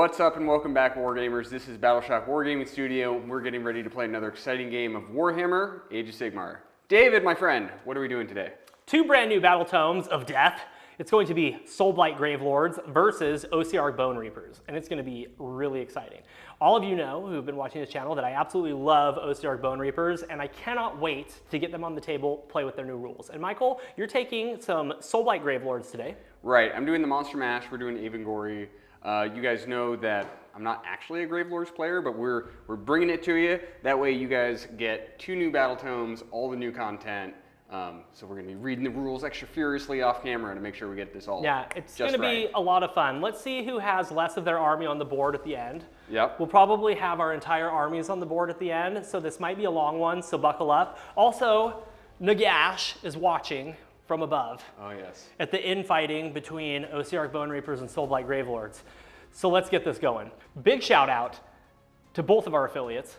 What's up and welcome back, Wargamers. This is Battleshock Wargaming Studio. We're getting ready to play another exciting game of Warhammer, Age of Sigmar. David, my friend, what are we doing today? Two brand new battle tomes of death. It's going to be Soulblight Gravelords versus Ossiarch Bonereapers, and it's going to be really exciting. All of you know who have been watching this channel that I absolutely love Ossiarch Bonereapers, and I cannot wait to get them on the table, play with their new rules. And Michael, you're taking some Soulblight Gravelords today. Right, I'm doing the Monster Mash, we're doing Avengori. You guys know that I'm not actually a Gravelords player, but we're bringing it to you. That way you guys get two new battle tomes, all the new content. So we're going to be reading the rules extra furiously off camera to make sure we get this all it's going to be a lot of fun. Let's see who has less of their army on the board at the end. Yep. We'll probably have our entire armies on the board at the end, so this might be a long one, so buckle up. Also, Nagash is watching from above. Oh, yes. At the infighting between Ossiarch Bonereapers and Soulblight Gravelords. So let's get this going. Big shout out to both of our affiliates,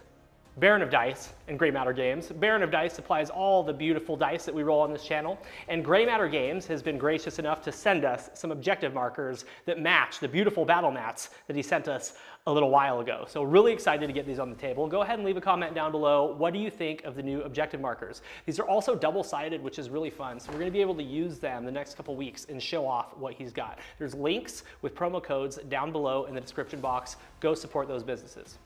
Baron of Dice and Grey Matter Games. Baron of Dice supplies all the beautiful dice that we roll on this channel, and Grey Matter Games has been gracious enough to send us some objective markers that match the beautiful battle mats that he sent us a little while ago. So really excited to get these on the table. Go ahead and leave a comment down below. What do you think of the new objective markers? These are also double-sided, which is really fun. So we're gonna be able to use them the next couple weeks and show off what he's got. There's links with promo codes down below in the description box. Go support those businesses.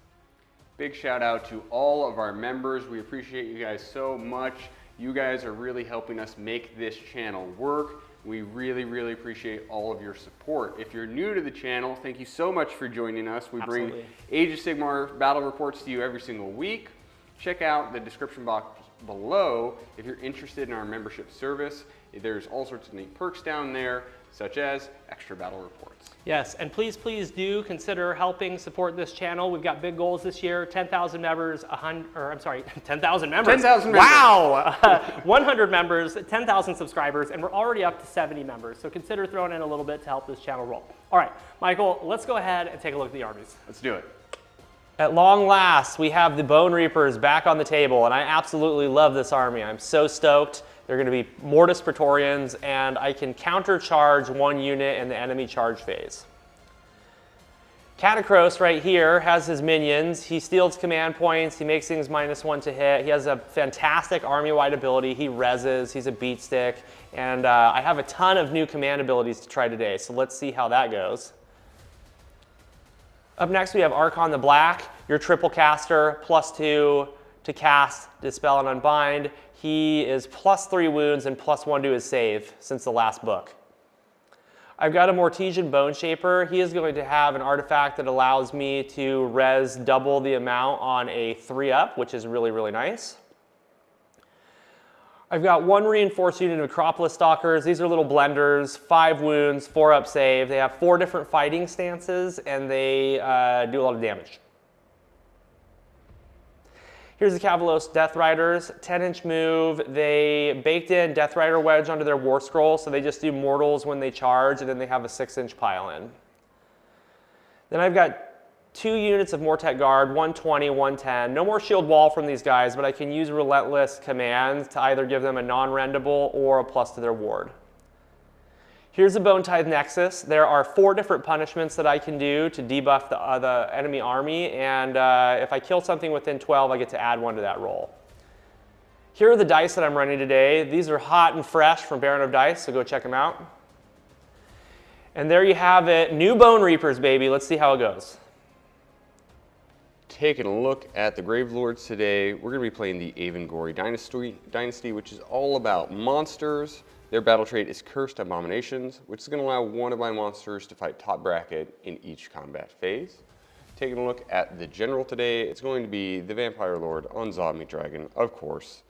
Big shout out to all of our members. We appreciate you guys so much. You guys are really helping us make this channel work. We really, really appreciate all of your support. If you're new to the channel, thank you so much for joining us. We bring Age of Sigmar battle reports to you every single week. Check out the description box below if you're interested in our membership service. There's all sorts of neat perks down there, such as extra battle reports. Yes, and please do consider helping support this channel. We've got big goals this year, 10,000 members, 10,000 members. 10,000 members. Wow! 100 members, 10,000 subscribers, and we're already up to 70 members. So consider throwing in a little bit to help this channel roll. All right, Michael, let's go ahead and take a look at the armies. Let's do it. At long last, we have the Bonereapers back on the table, and I absolutely love this army. I'm so stoked. They're going to be Mortis Praetorians, and I can countercharge one unit in the enemy charge phase. Catacross right here has his minions. He steals command points. He makes things -1 to hit. He has a fantastic army-wide ability. He reses. He's a beat stick. And I have a ton of new command abilities to try today, so let's see how that goes. Up next, we have Archon the Black, your triple caster, +2 to cast, dispel, and unbind. He is +3 wounds and +1 to his save since the last book. I've got a Mortesian Bone Shaper. He is going to have an artifact that allows me to res double the amount on a 3-up, which is really, really nice. I've got one reinforced unit of Acropolis Stalkers. These are little blenders, 5 wounds, 4-up save. They have 4 different fighting stances, and they do a lot of damage. Here's the Cavalos Death Riders, 10-inch move. They baked in Death Rider Wedge onto their War Scroll, so they just do mortals when they charge, and then they have a 6-inch pile in. Then I've got 2 units of Mortek Guard, 120, 110. No more shield wall from these guys, but I can use Relentless Command to either give them a non-rendable or a plus to their ward. Here's the Bone Tithe Nexus. There are 4 different punishments that I can do to debuff the enemy army, and if I kill something within 12, I get to add 1 to that roll. Here are the dice that I'm running today. These are hot and fresh from Baron of Dice, so go check them out. And there you have it. New Bonereapers, baby. Let's see how it goes. Taking a look at the Gravelords today, we're going to be playing the Avengori Dynasty, which is all about monsters. Their battle trait is Cursed Abominations, which is going to allow one of my monsters to fight top bracket in each combat phase. Taking a look at the general today, it's going to be the Vampire Lord on Zombie Dragon, of course.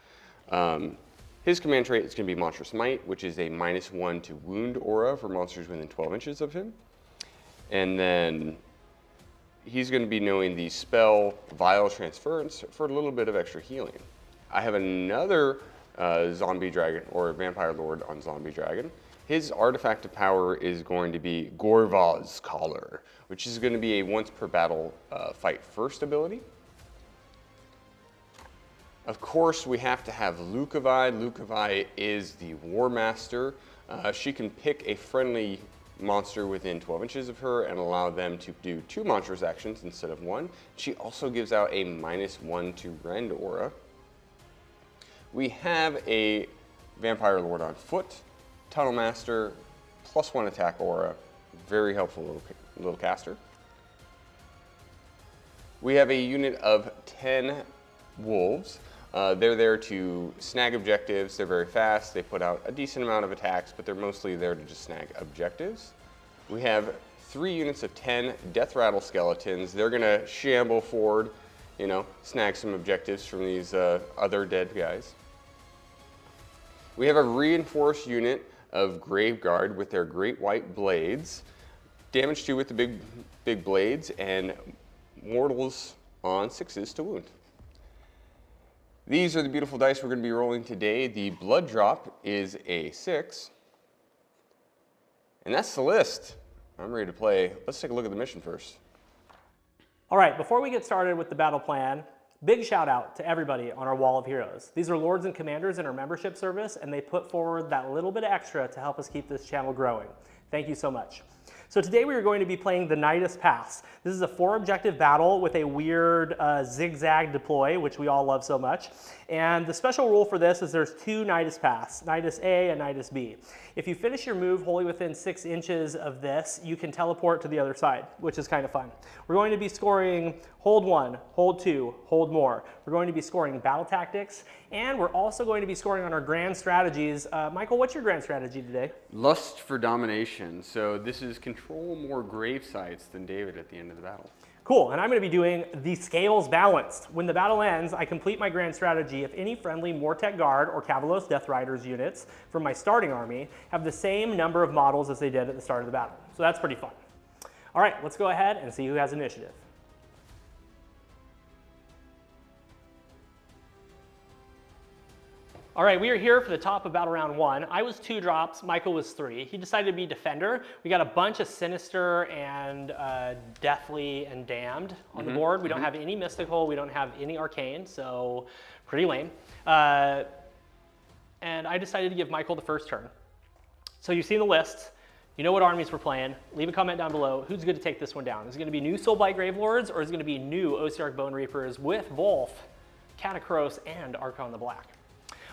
His command trait is going to be Monstrous Might, which is a -1 to wound aura for monsters within 12 inches of him. And then he's going to be knowing the spell Vile Transference for a little bit of extra healing. I have another Zombie Dragon, or Vampire Lord on Zombie Dragon. His artifact of power is going to be Gorvaz's Collar, which is going to be a once per battle fight first ability. Of course, we have to have Lucavi. Lucavi is the War Master. She can pick a friendly monster within 12 inches of her and allow them to do 2 monstrous actions instead of 1. She also gives out a -1 to rend aura. We have a Vampire Lord on foot, Tunnel Master, +1 attack aura, very helpful little caster. We have a unit of 10 wolves. They're there to snag objectives. They're very fast. They put out a decent amount of attacks, but they're mostly there to just snag objectives. We have 3 units of 10 Death Rattle skeletons. They're gonna shamble forward, you know, snag some objectives from these other dead guys. We have a reinforced unit of Graveguard with their Great White Blades. Damage 2 with the big blades, and mortals on 6s to wound. These are the beautiful dice we're going to be rolling today. The blood drop is a 6. And that's the list. I'm ready to play. Let's take a look at the mission first. All right, before we get started with the battle plan, big shout out to everybody on our Wall of Heroes. These are lords and commanders in our membership service, and they put forward that little bit of extra to help us keep this channel growing. Thank you so much. So today we are going to be playing the Nidus Pass. This is a 4-objective battle with a weird zigzag deploy, which we all love so much. And the special rule for this is there's 2 Nidus Pass, Nidus A and Nidus B. If you finish your move wholly within 6 inches of this, you can teleport to the other side, which is kind of fun. We're going to be scoring hold 1, hold 2, hold more. We're going to be scoring battle tactics, and we're also going to be scoring on our grand strategies. Michael, what's your grand strategy today? Lust for domination. So this is control more grave sites than David at the end of the battle. Cool, and I'm going to be doing the scales balanced. When the battle ends, I complete my grand strategy if any friendly Mortek Guard or Cavalos Death Riders units from my starting army have the same number of models as they did at the start of the battle. So that's pretty fun. All right, let's go ahead and see who has initiative. All right, we are here for the top of battle round 1. I was 2 drops, Michael was 3. He decided to be defender. We got a bunch of sinister and deathly and damned on the board. We don't have any mystical, we don't have any arcane, so pretty lame. And I decided to give Michael the first turn. So you've seen the list. You know what armies we're playing. Leave a comment down below. Who's good to take this one down? Is it going to be new Soulblight Gravelords, or is it going to be new Ossiarch Bonereapers with both Catacross and Archon the Black?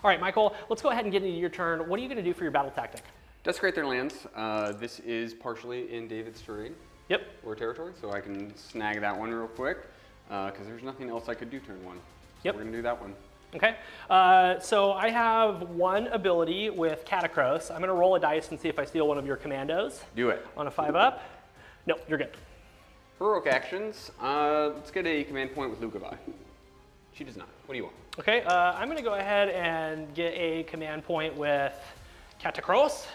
All right, Michael, let's go ahead and get into your turn. What are you going to do for your battle tactic? Desecrate their lands. This is partially in David's terrain. Yep. Or territory, so I can snag that one real quick, because there's nothing else I could do turn 1. Yep. We're going to do that one. Okay, so I have 1 ability with Catacross. I'm going to roll a dice and see if I steal one of your commandos. Do it. On a 5-up. No, you're good. Heroic actions. Let's get a command point with Lucavi. She does not. What do you want? Okay, I'm going to go ahead and get a command point with Catacross.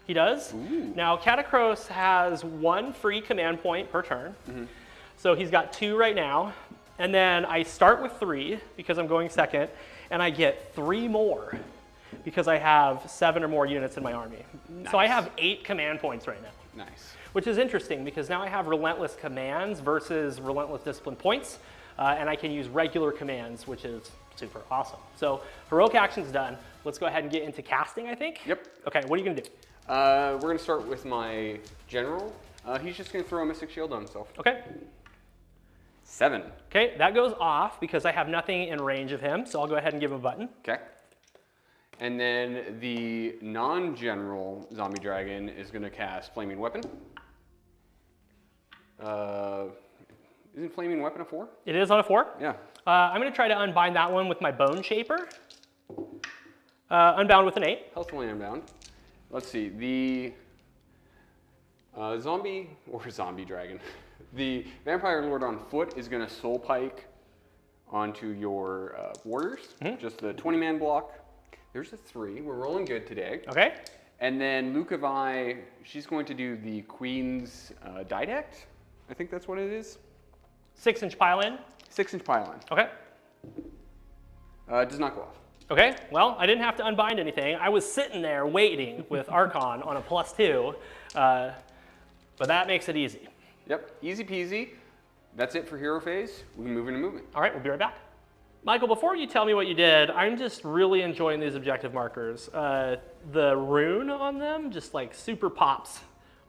He does. Ooh. Now, Catacross has 1 free command point per turn. So he's got 2 right now. And then I start with 3 because I'm going second, and I get 3 more because I have 7 or more units in my army. Nice. So I have 8 command points right now. Nice. Which is interesting because now I have relentless commands versus relentless discipline points. And I can use regular commands, which is super awesome. So heroic action's done. Let's go ahead and get into casting, I think. Yep. Okay, what are you gonna do? We're gonna start with my general. He's just gonna throw a Mystic Shield on himself. Okay. 7. Okay, that goes off because I have nothing in range of him, so I'll go ahead and give him a button. Okay. And then the non-general zombie dragon is gonna cast Flaming Weapon. Isn't Flaming Weapon a 4? It is on a 4. Yeah. I'm going to try to unbind that one with my Bone Shaper. Unbound with an 8. Healthfully unbound. Let's see. The zombie dragon. The Vampire Lord on foot is going to Soul Pike onto your warriors. Just the 20-man block. There's a 3. We're rolling good today. Okay. And then Lucavi, she's going to do the Queen's Didact. I think that's what it is. 6-inch pile-in. 6-inch pile-in. Okay. Does not go off. Okay, well, I didn't have to unbind anything. I was sitting there waiting with Archon on a +2, but that makes it easy. Yep, easy peasy. That's it for hero phase. We can move into movement. All right, we'll be right back. Michael, before you tell me what you did, I'm just really enjoying these objective markers. The rune on them just like super pops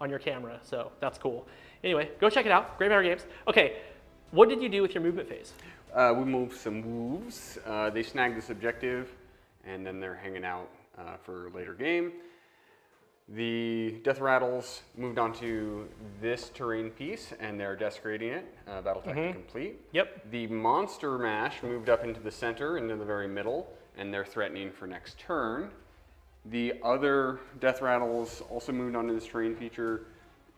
on your camera, so that's cool. Anyway, go check it out. Great Matter Games. Okay, what did you do with your movement phase? We moved some moves. They snagged this objective, and then they're hanging out for a later game. The Death Rattles moved onto this terrain piece, and they're desecrating it. Battle tactic complete. Yep. The Monster Mash moved up into the center, into the very middle, and they're threatening for next turn. The other Death Rattles also moved onto this terrain feature,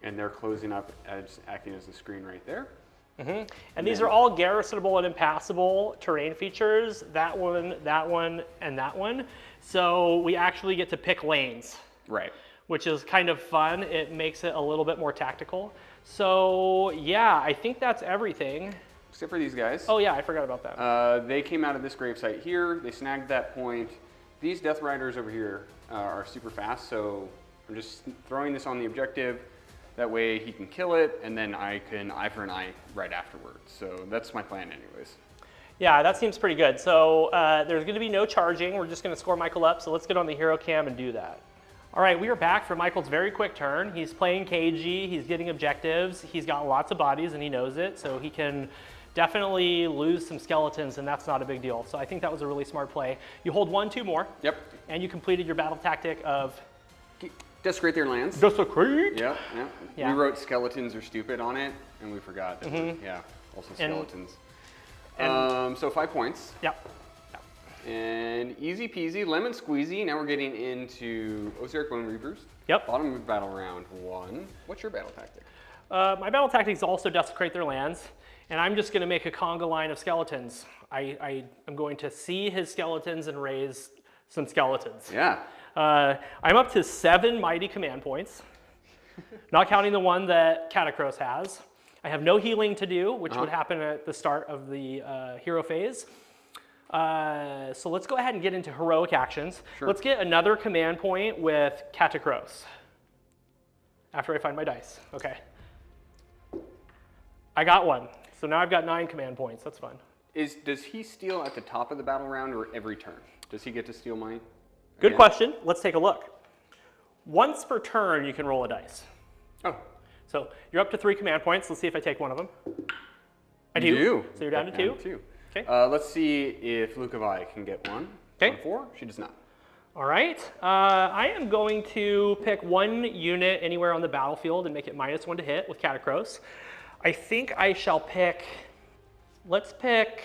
and they're closing up, as acting as the screen right there. And these are all garrisonable and impassable terrain features, that one, and that one. So we actually get to pick lanes. Right. Which is kind of fun. It makes it a little bit more tactical. So yeah, I think that's everything. Except for these guys. Oh yeah, I forgot about that. They came out of this gravesite here. They snagged that point. These Death Riders over here are super fast, so I'm just throwing this on the objective. That way he can kill it, and then I can eye for an eye right afterwards. So that's my plan anyways. Yeah, that seems pretty good. So there's gonna be no charging. We're just gonna score Michael up. So let's get on the hero cam and do that. All right, we are back for Michael's very quick turn. He's playing KG, he's getting objectives, he's got lots of bodies and he knows it, so he can definitely lose some skeletons and that's not a big deal. So I think that was a really smart play. You hold 1, 2 more. Yep. And you completed your battle tactic of... Desecrate their lands. Desecrate? Yep, yep. Yeah. We wrote skeletons are stupid on it, and we forgot that yeah, also skeletons. So 5 points. Yep. And easy peasy, lemon squeezy. Now we're getting into Ossiarch Bonereapers. Yep. Bottom of battle round 1. What's your battle tactic? My battle tactic is also desecrate their lands, and I'm just going to make a conga line of skeletons. I am going to see his skeletons and raise some skeletons. Yeah. I'm up to 7 mighty command points, not counting the one that Catacross has. I have no healing to do, which would happen at the start of the hero phase. So let's go ahead and get into heroic actions. Sure. Let's get another command point with Catacross after I find my dice. Okay. I got one. So now I've got 9 command points. That's fun. Does he steal at the top of the battle round or every turn? Does he get to steal mine? Good question. Let's take a look. Once per turn, you can roll a dice. Oh. So you're up to 3 command points. Let's see if I take one of them. I do. You do. So you're down to 2. 2. Okay. Let's see if Lucavi can get one. Okay. On 4? She does not. All right. I am going to pick 1 unit anywhere on the battlefield and make it -1 to hit with Catacross. I think I shall pick, let's pick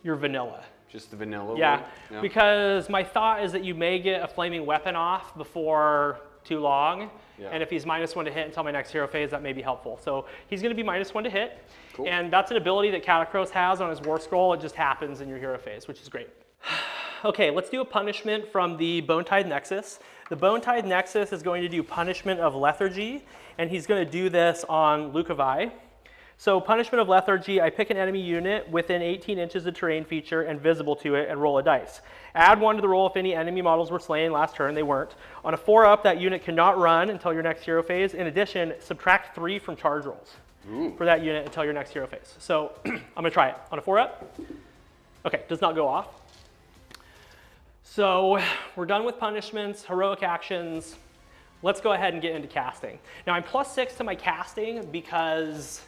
your vanilla. Just the vanilla Yeah, one? Yeah. because my thought is that you may get a flaming weapon off before too long. Yeah. And if he's -1 to hit until my next hero phase, that may be helpful. So he's going to be -1 to hit. Cool. And that's an ability that Catacross has on his war scroll. It just happens in your hero phase, which is great. Okay, let's do a punishment from the Bone-Tide Nexus. The Bone-Tide Nexus is going to do punishment of lethargy, and he's going to do this on Lucavi. So punishment of lethargy, I pick an enemy unit within 18 inches of terrain feature and visible to it and roll a dice. Add 1 to the roll if any enemy models were slain last turn, they weren't. On a 4-up, that unit cannot run until your next hero phase. In addition, subtract 3 from charge rolls for that unit until your next hero phase. So I'm gonna try it. On a 4-up, okay, does not go off. So we're done with punishments, heroic actions. Let's go ahead and get into casting. Now I'm +6 to my casting because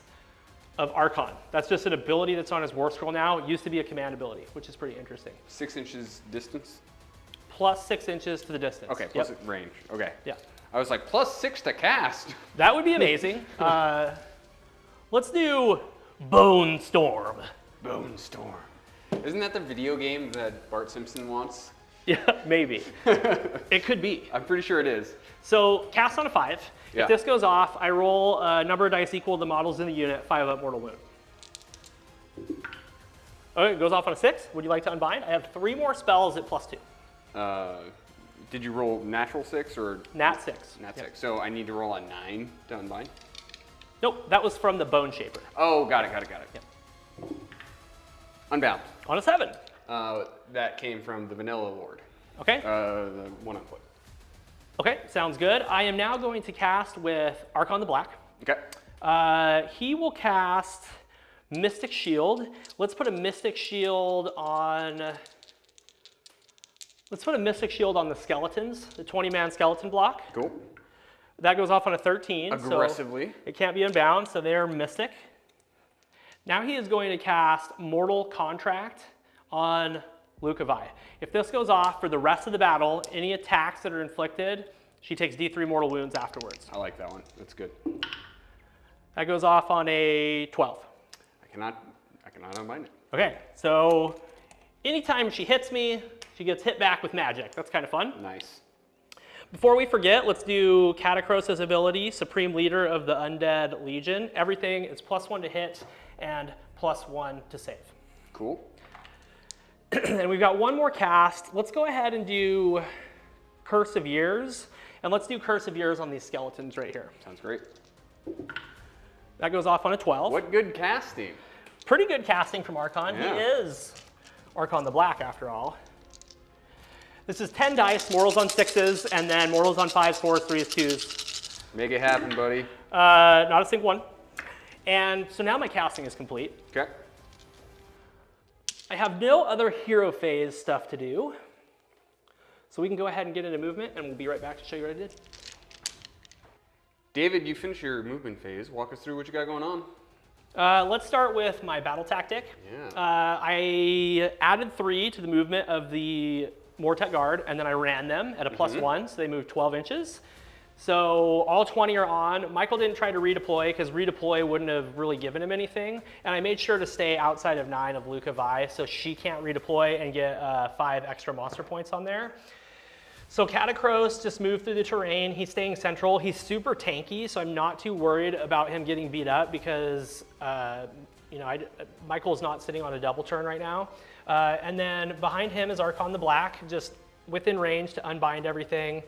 of Archon. That's just an ability that's on his war scroll now. It used to be a command ability, which is pretty interesting. 6 inches distance? +6 inches to the distance. Okay, plus range. Okay. Yeah. I was like, +6 to cast. That would be amazing. Let's do Bone Storm. Bone Storm. Isn't that the video game that Bart Simpson wants? Yeah, maybe. It could be. I'm pretty sure it is. So cast on a 5. Yeah. If this goes off, I roll a number of dice equal to the models in the unit, 5-up mortal wound. Okay, it goes off on a 6. Would you like to unbind? I have 3 more spells at +2. Did you roll natural 6 or? Nat 6. Nat 6. So I need to roll a 9 to unbind? Nope, that was from the Bone Shaper. Oh, got it. Yeah. Unbound. On a 7. That came from the Vanilla Lord. Okay. The one on foot. Okay, sounds good. I am now going to cast with Archon the Black. Okay. He will cast Mystic Shield. Let's put a Mystic Shield on. Let's put a Mystic Shield on the skeletons, the 20-man skeleton block. Cool. That goes off on a 13. Aggressively. So it can't be unbound, so they're Mystic. Now he is going to cast Mortal Contract on Lucavi. If this goes off for the rest of the battle, any attacks that are inflicted, she takes D3 mortal wounds afterwards. I like that one. That's good. That goes off on a 12. I cannot unbind it. Okay, so anytime she hits me, she gets hit back with magic. That's kind of fun. Nice. Before we forget, let's do Catacrosa's ability, Supreme Leader of the Undead Legion. Everything is +1 to hit and +1 to save. Cool. And we've got one more cast. Let's go ahead and do Curse of Years. And let's do Curse of Years on these skeletons right here. Sounds great. That goes off on a 12. What good casting. Pretty good casting from Archon. Yeah. He is Archon the Black after all. This is 10 dice, mortals on 6s, and then mortals on 5s, 4s, 3s, 2s. Make it happen, buddy. Not a single one. And so now my casting is complete. Okay. I have no other hero phase stuff to do. So we can go ahead and get into movement, and we'll be right back to show you what I did. David, you finished your movement phase. Walk us through what you got going on. Let's start with my battle tactic. Yeah. I added 3 to the movement of the Mortet Guard, and then I ran them at a +1, so they moved 12 inches. So all 20 are on. Michael didn't try to redeploy because redeploy wouldn't have really given him anything. And I made sure to stay outside of 9 of Lucavi so she can't redeploy and get 5 extra monster points on there. So Catacross just moved through the terrain. He's staying central. He's super tanky, so I'm not too worried about him getting beat up because Michael's not sitting on a double turn right now. And then behind him is Archon the Black, just within range to unbind everything.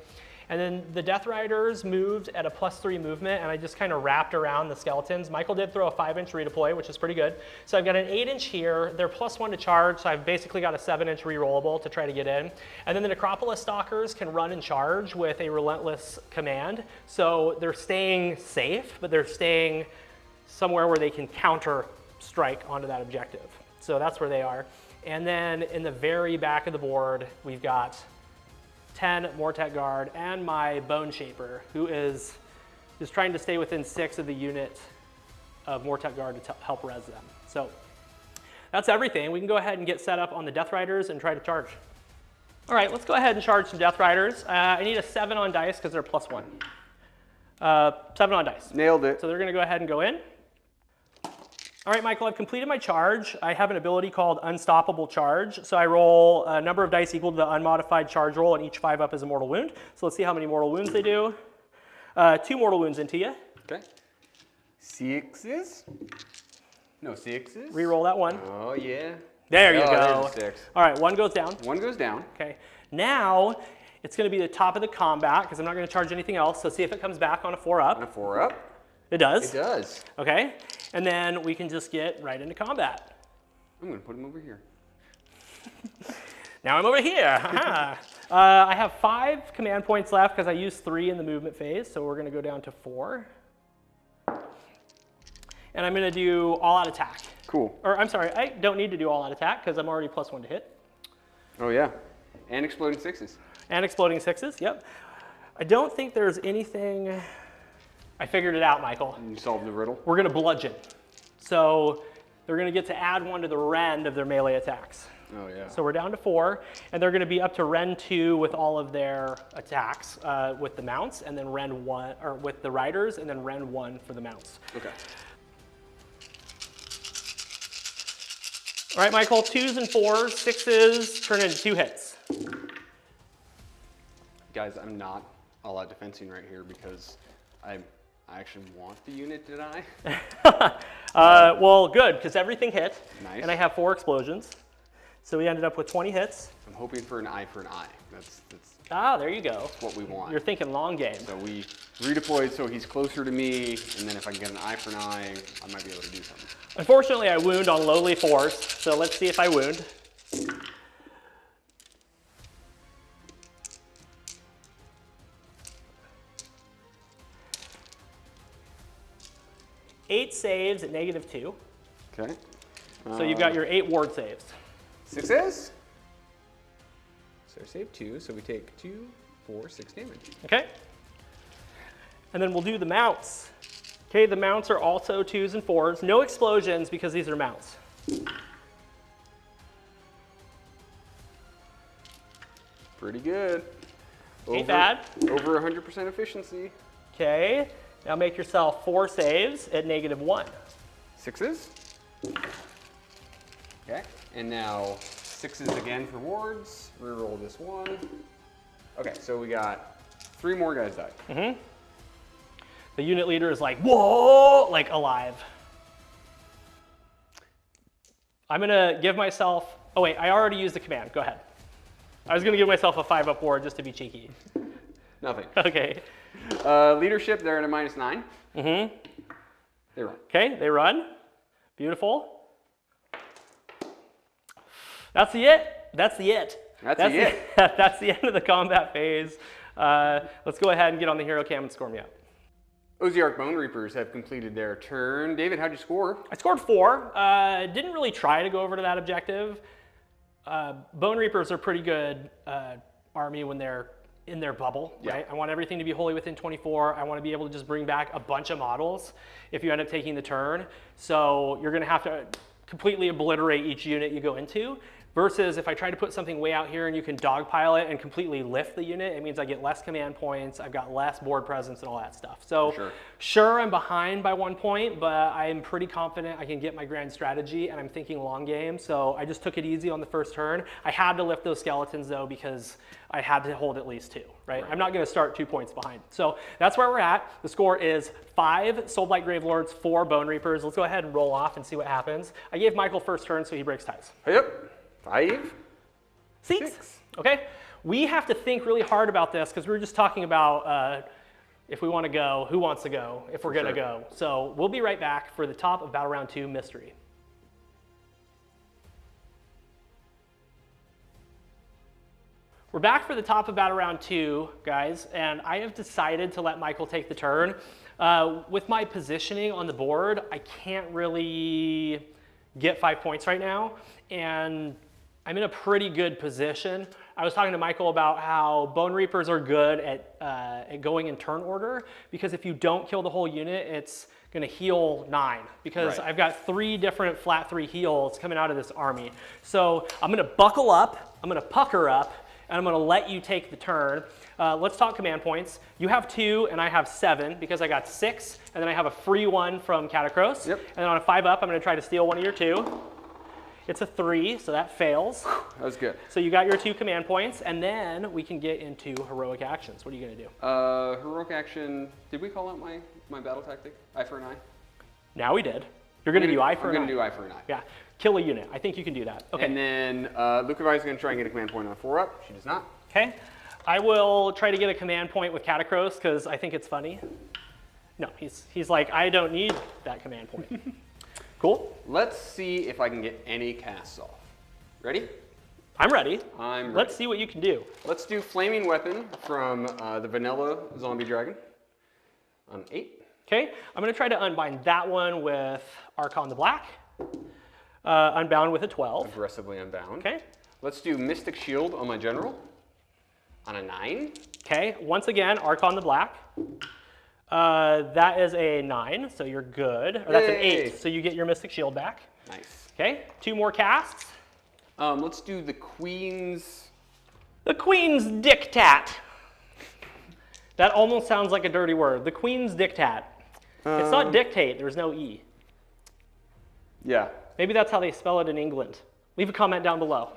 And then the Death Riders moved at a +3 movement, and I just kind of wrapped around the skeletons. Michael did throw a 5-inch redeploy, which is pretty good. So I've got an 8-inch here. They're +1 to charge, so I've basically got a 7-inch rerollable to try to get in. And then the Necropolis Stalkers can run and charge with a Relentless command. So they're staying safe, but they're staying somewhere where they can counter strike onto that objective. So that's where they are. And then in the very back of the board, we've got 10 Mortet Guard and my Bone Shaper, who is just trying to stay within 6 of the unit of Mortet Guard to help res them. So that's everything. We can go ahead and get set up on the Death Riders and try to charge. All right, let's go ahead and charge some Death Riders. I need a 7 on dice because they're +1. 7 on dice. Nailed it. So they're going to go ahead and go in. All right, Michael, I've completed my charge. I have an ability called Unstoppable Charge. So I roll a number of dice equal to the unmodified charge roll, and each 5 up is a mortal wound. So let's see how many mortal wounds they do. 2 mortal wounds into you. Okay. 6s? No 6s? Reroll that one. Oh, yeah. There you go. There's a 6. All right, 1 goes down. 1 goes down. Okay. Now it's going to be the top of the combat because I'm not going to charge anything else. So see if it comes back on a 4 up. On a 4 up. It does. It does. Okay. And then we can just get right into combat. I'm going to put him over here. Now I'm over here. I have 5 command points left because I used 3 in the movement phase. So we're going to go down to 4. And I'm going to do all out attack. Cool. Or I'm sorry, I don't need to do all out attack because I'm already +1 to hit. Oh, yeah. And exploding 6s. And exploding 6s, yep. I don't think there's anything. I figured it out, Michael. You solved the riddle. We're going to bludgeon. So they're going to get to add 1 to the rend of their melee attacks. Oh, yeah. So we're down to 4, and they're going to be up to rend 2 with all of their attacks with the mounts, and then rend 1, or with the riders, and then rend 1 for the mounts. Okay. All right, Michael, 2s and 4s, 6s turn into 2 hits. Guys, I'm not all out defensing right here because I actually want the unit to die. Well, good, because everything hit, Nice. and I have 4 explosions. So we ended up with 20 hits. I'm hoping for an eye for an eye. That's Ah, there you go. what we want. You're thinking long game. So we redeployed so he's closer to me, and then if I can get an eye for an eye, I might be able to do something. Unfortunately, I wound on lowly 4s, so let's see if I wound. Eight saves at -2. Okay. So you've got your 8 ward saves. 6s? So save 2, so we take 2, 4, 6 damage. Okay. And then we'll do the mounts. Okay, the mounts are also 2s and 4s. No explosions because these are mounts. Pretty good. Ain't bad. Over 100% efficiency. Okay, now make yourself 4 saves at -1. 6s. Okay, and now 6s again for wards. Reroll this one. Okay, so we got 3 more guys died. The unit leader is like, whoa, like alive. I'm gonna give myself, oh wait, I already used the command, go ahead. I was gonna give myself a 5-up ward just to be cheeky. Nothing. Okay. Leadership, they're at a -9. They run. Okay, they run. Beautiful. That's the it. That's the it. That's the it. That's the end of the combat phase. Let's go ahead and get on the hero cam and score me up. Ossiarch Bonereapers have completed their turn. David, how'd you score? I scored 4. Didn't really try to go over to that objective. Bonereapers are pretty good army when they're in their bubble, right? I want everything to be wholly within 24. I want to be able to just bring back a bunch of models if you end up taking the turn. So you're going to have to completely obliterate each unit you go into. Versus if I try to put something way out here and you can dogpile it and completely lift the unit, it means I get less command points, I've got less board presence and all that stuff. So sure, I'm behind by 1 point, but I'm pretty confident I can get my grand strategy and I'm thinking long game. So I just took it easy on the first turn. I had to lift those skeletons though because I had to hold at least 2, right? I'm not gonna start 2 points behind. So that's where we're at. The score is 5 Soulblight Gravelords, 4 Bonereapers. Let's go ahead and roll off and see what happens. I gave Michael first turn so he breaks ties. Yep. 5. 6. Okay, we have to think really hard about this because we were just talking about if we want to go, who wants to go, if we're going to go. So we'll be right back for the top of Battle Round 2 Mystery. We're back for the top of Battle Round 2, guys, and I have decided to let Michael take the turn. With my positioning on the board, I can't really get 5 points right now, and I'm in a pretty good position. I was talking to Michael about how Bonereapers are good at going in turn order, because if you don't kill the whole unit, it's gonna heal 9, because I've got 3 different flat 3 heals coming out of this army. So I'm gonna buckle up, I'm gonna pucker up, and I'm gonna let you take the turn. Let's talk command points. You have 2 and I have 7 because I got 6, and then I have a free 1 from Catacross. And then on a 5-up, I'm gonna try to steal one of your 2. It's a 3, so that fails. That was good. So you got your 2 command points, and then we can get into heroic actions. What are you gonna do? Heroic action, did we call out my battle tactic? Eye for an eye? Now we did. You're gonna do eye for an eye. I'm gonna do eye for an eye. Yeah, kill a unit. I think you can do that. Okay. And then Lucavi is gonna try and get a command point on a 4-up. She does not. Okay. I will try to get a command point with Catacross because I think it's funny. No, he's like, I don't need that command point. Cool. Let's see if I can get any casts off. Ready? I'm ready. I'm ready. Let's see what you can do. Let's do Flaming Weapon from the Vanilla Zombie Dragon on 8. Okay, I'm gonna try to unbind that one with Archon the Black. Unbound with a 12. Aggressively unbound. Okay. Let's do Mystic Shield on my General on a 9. Okay, once again, Archon the Black. That is a 9, so you're good. Or that's an 8, so you get your Mystic Shield back. Nice. Okay, 2 more casts. Let's do the Queen's... The Queen's Diktat. That almost sounds like a dirty word. The Queen's Diktat. It's not dictate, there's no E. Yeah. Maybe that's how they spell it in England. Leave a comment down below.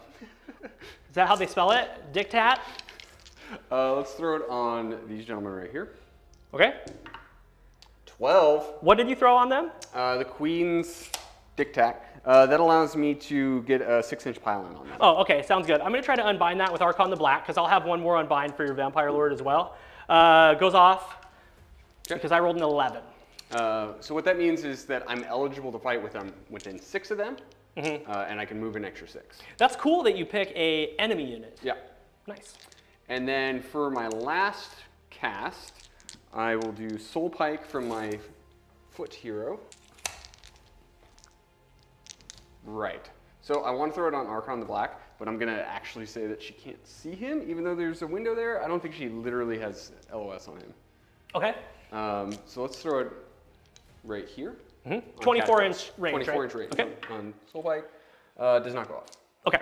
Is that how they spell it? Diktat? Let's throw it on these gentlemen right here. Okay. 12. What did you throw on them? The Queen's Diktat. That allows me to get a 6-inch pylon on that. Oh, okay, sounds good. I'm gonna try to unbind that with Archon the Black, because I'll have one more unbind for your Vampire Lord as well. Goes off because I rolled an 11. So what that means is that I'm eligible to fight with them within 6 of them, and I can move an extra 6. That's cool that you pick a enemy unit. Yeah. Nice. And then for my last cast, I will do Soul Pike from my foot hero. Right. So I want to throw it on Archon the Black, but I'm going to actually say that she can't see him, even though there's a window there. I don't think she literally has LOS on him. Okay. So let's throw it right here. 24-inch range, 24-inch right? range Okay. on Soulblight. Does not go off. Okay.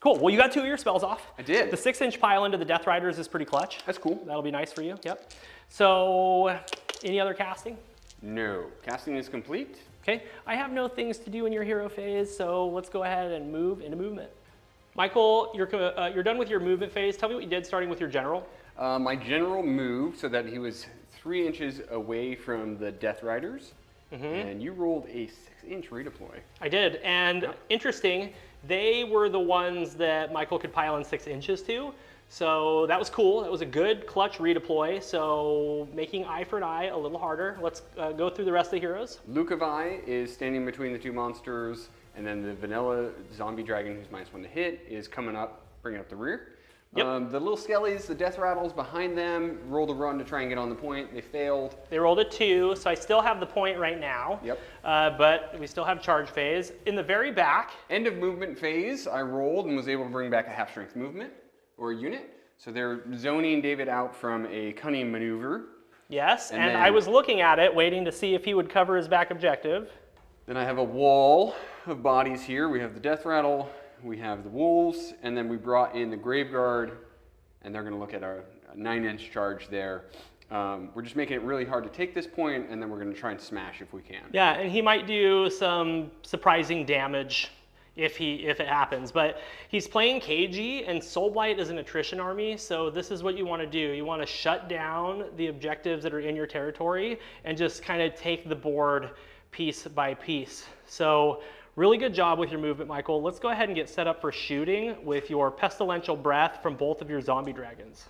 Cool. Well, you got 2 of your spells off. I did. The 6-inch pile into the Death Riders is pretty clutch. That's cool. That'll be nice for you. Yep. So, any other casting? No. Casting is complete. Okay. I have no things to do in your hero phase, so let's go ahead and move into movement. Michael, you're done with your movement phase. Tell me what you did starting with your general. My general moved so that he was 3 inches away from the Death Riders, and you rolled a 6-inch redeploy. I did, and interesting, they were the ones that Michael could pile in 6 inches to, so that was cool. That was a good clutch redeploy, so making eye for an eye a little harder. Let's go through the rest of the heroes. Lucavi is standing between the 2 monsters, and then the vanilla zombie dragon, who's -1 to hit, is coming up, bringing up the rear. Yep. The little skellies, the death rattles behind them, rolled a run to try and get on the point. They failed. They rolled a 2, so I still have the point right now. Yep. But we still have charge phase. In the very back, End of movement phase, I rolled and was able to bring back a half-strength movement, or a unit. So they're zoning David out from a cunning maneuver. yes, And and then- I was looking at it, waiting to see if he would cover his back objective. Then I have a wall of bodies here. We have the death rattle, we have the wolves, and then we brought in the grave guard, and they're going to look at our 9-inch charge there. We're just making it really hard to take this point, and then we're going to try and smash if we can. Yeah, and he might do some surprising damage if it happens. But he's playing KG, and Soulblight is an attrition army, so this is what you want to do. You want to shut down the objectives that are in your territory and just kind of take the board piece by piece. So really good job with your movement, Michael. Let's go ahead and get set up for shooting with your Pestilential Breath from both of your zombie dragons.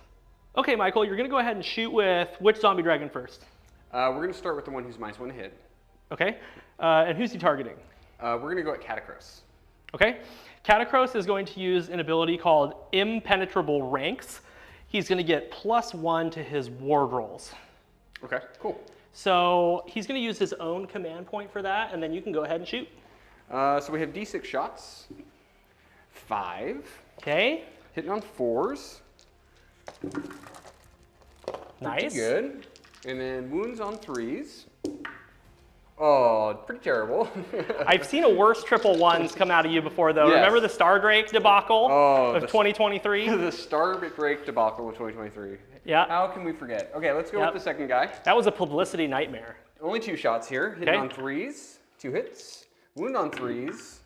Okay, Michael, you're going to go ahead and shoot with which zombie dragon first? We're going to start with the one who's -1 to hit. Okay, and who's he targeting? We're going to go at Catacross. Okay, Catacross is going to use an ability called Impenetrable Ranks. He's going to get +1 to his ward rolls. Okay, cool. So he's going to use his own command point for that, and then you can go ahead and shoot. So we have D6 shots. 5. Okay, Hitting on 4s. nice. Pretty good. And then wounds on 3s. Oh, pretty terrible. I've seen a worse triple ones come out of you before, though. Yes. Remember the Stardrake debacle of the- 2023? The Starbreak debacle of 2023. Yeah. How can we forget? Okay, let's go Yep. with the second guy. That was a publicity nightmare. Only 2 shots here. Hitting Okay. on 3s. 2 hits. Wound on 3s.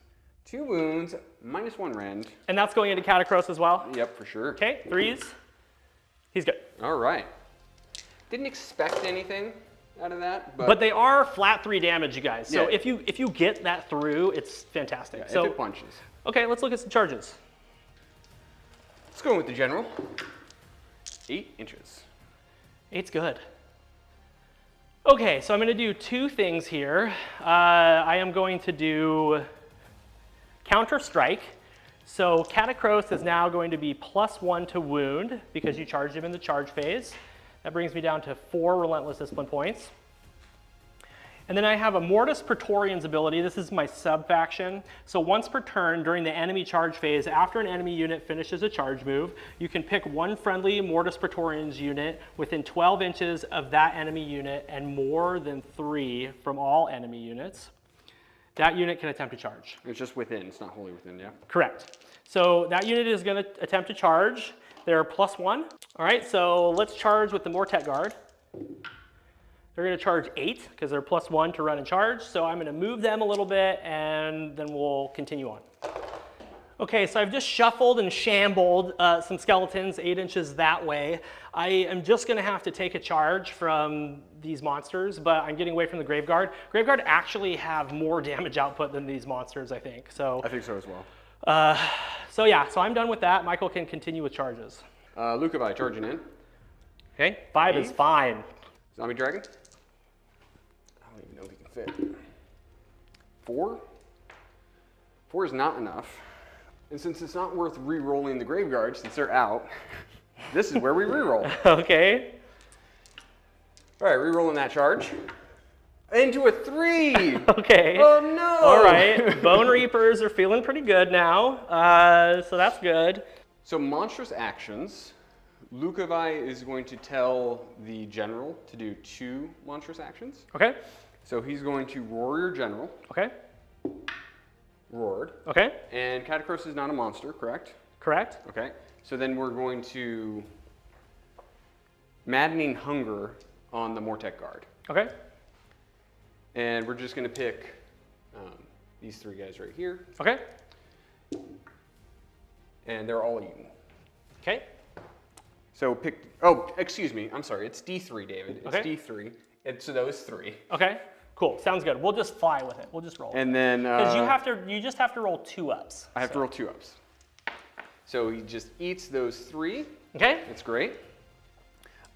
2 wounds. -1 rend. And that's going into Catacross as well? Yep, for sure. Okay, 3s. He's good. All right. Didn't expect anything out of that, But they are flat 3 damage, you guys. So Yeah. if you get that through, it's fantastic. if So it punches. okay, let's look at some charges. Let's go with the general. 8 inches. 8's good. Okay, so I'm going to do 2 things here. I am going to do Counter Strike. So Catacross is now going to be +1 to wound because you charged him in the charge phase. That brings me down to 4 Relentless Discipline points. And then I have a Mortis Praetorian's ability. This is my sub-faction. So once per turn during the enemy charge phase, after an enemy unit finishes a charge move, you can pick one friendly Mortis Praetorian's unit within 12 inches of that enemy unit and more than 3 from all enemy units. That unit can attempt to charge. It's just within. It's not wholly within, yeah? Correct. So that unit is going to attempt to charge. They're +1. All right, so let's charge with the Mortet Guard. They're going to charge 8 because they're +1 to run and charge. So I'm going to move them a little bit and then we'll continue on. Okay, so I've just shuffled and shambled some skeletons 8 inches that way. I am just going to have to take a charge from these monsters, but I'm getting away from the Graveguard. Graveguard actually have more damage output than these monsters, I think. So, I think so as well. so yeah, so I'm done with that. Michael can continue with charges. Lucavi charging in. Okay, 5 is fine. Zombie dragon. I don't even know if he can fit. 4. 4 is not enough. And since it's not worth re-rolling the Graveguard since they're out, this is where we re-roll. Okay. All right, re-rolling that charge. Into a 3! Okay. Oh no! All right, Bonereapers are feeling pretty good now, so that's good. So monstrous actions. Lukovi is going to tell the general to do 2 monstrous actions. Okay. So he's going to roar your general. Okay. Roared. Okay. And Catacross is not a monster, correct? Correct. Okay. So then we're going to Maddening Hunger on the Mortek Guard. Okay. And we're just going to pick these 3 guys right here. Okay. And they're all eaten. Okay. So pick, oh, excuse me, I'm sorry, it's D3, David. It's Okay. D3. And so those 3. Okay, cool, sounds good. We'll just fly with it. We'll just roll. And then Because you just have to roll 2 ups. I have to roll 2 ups. So he just eats those 3. Okay. That's great.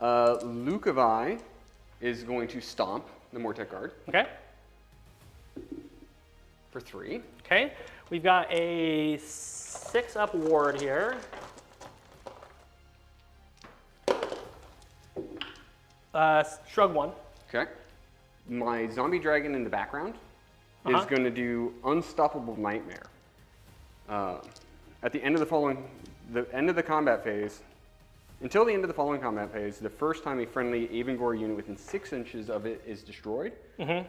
Lukovi is going to stomp the Mortek Guard Okay. for 3. Okay. We've got a 6-up ward here. Shrug 1. Okay. My zombie dragon in the background is Uh-huh. going to do Unstoppable Nightmare. At the end of the combat phase, until the end of the following combat phase, the first time a friendly Avengor unit within 6 inches of it is destroyed, it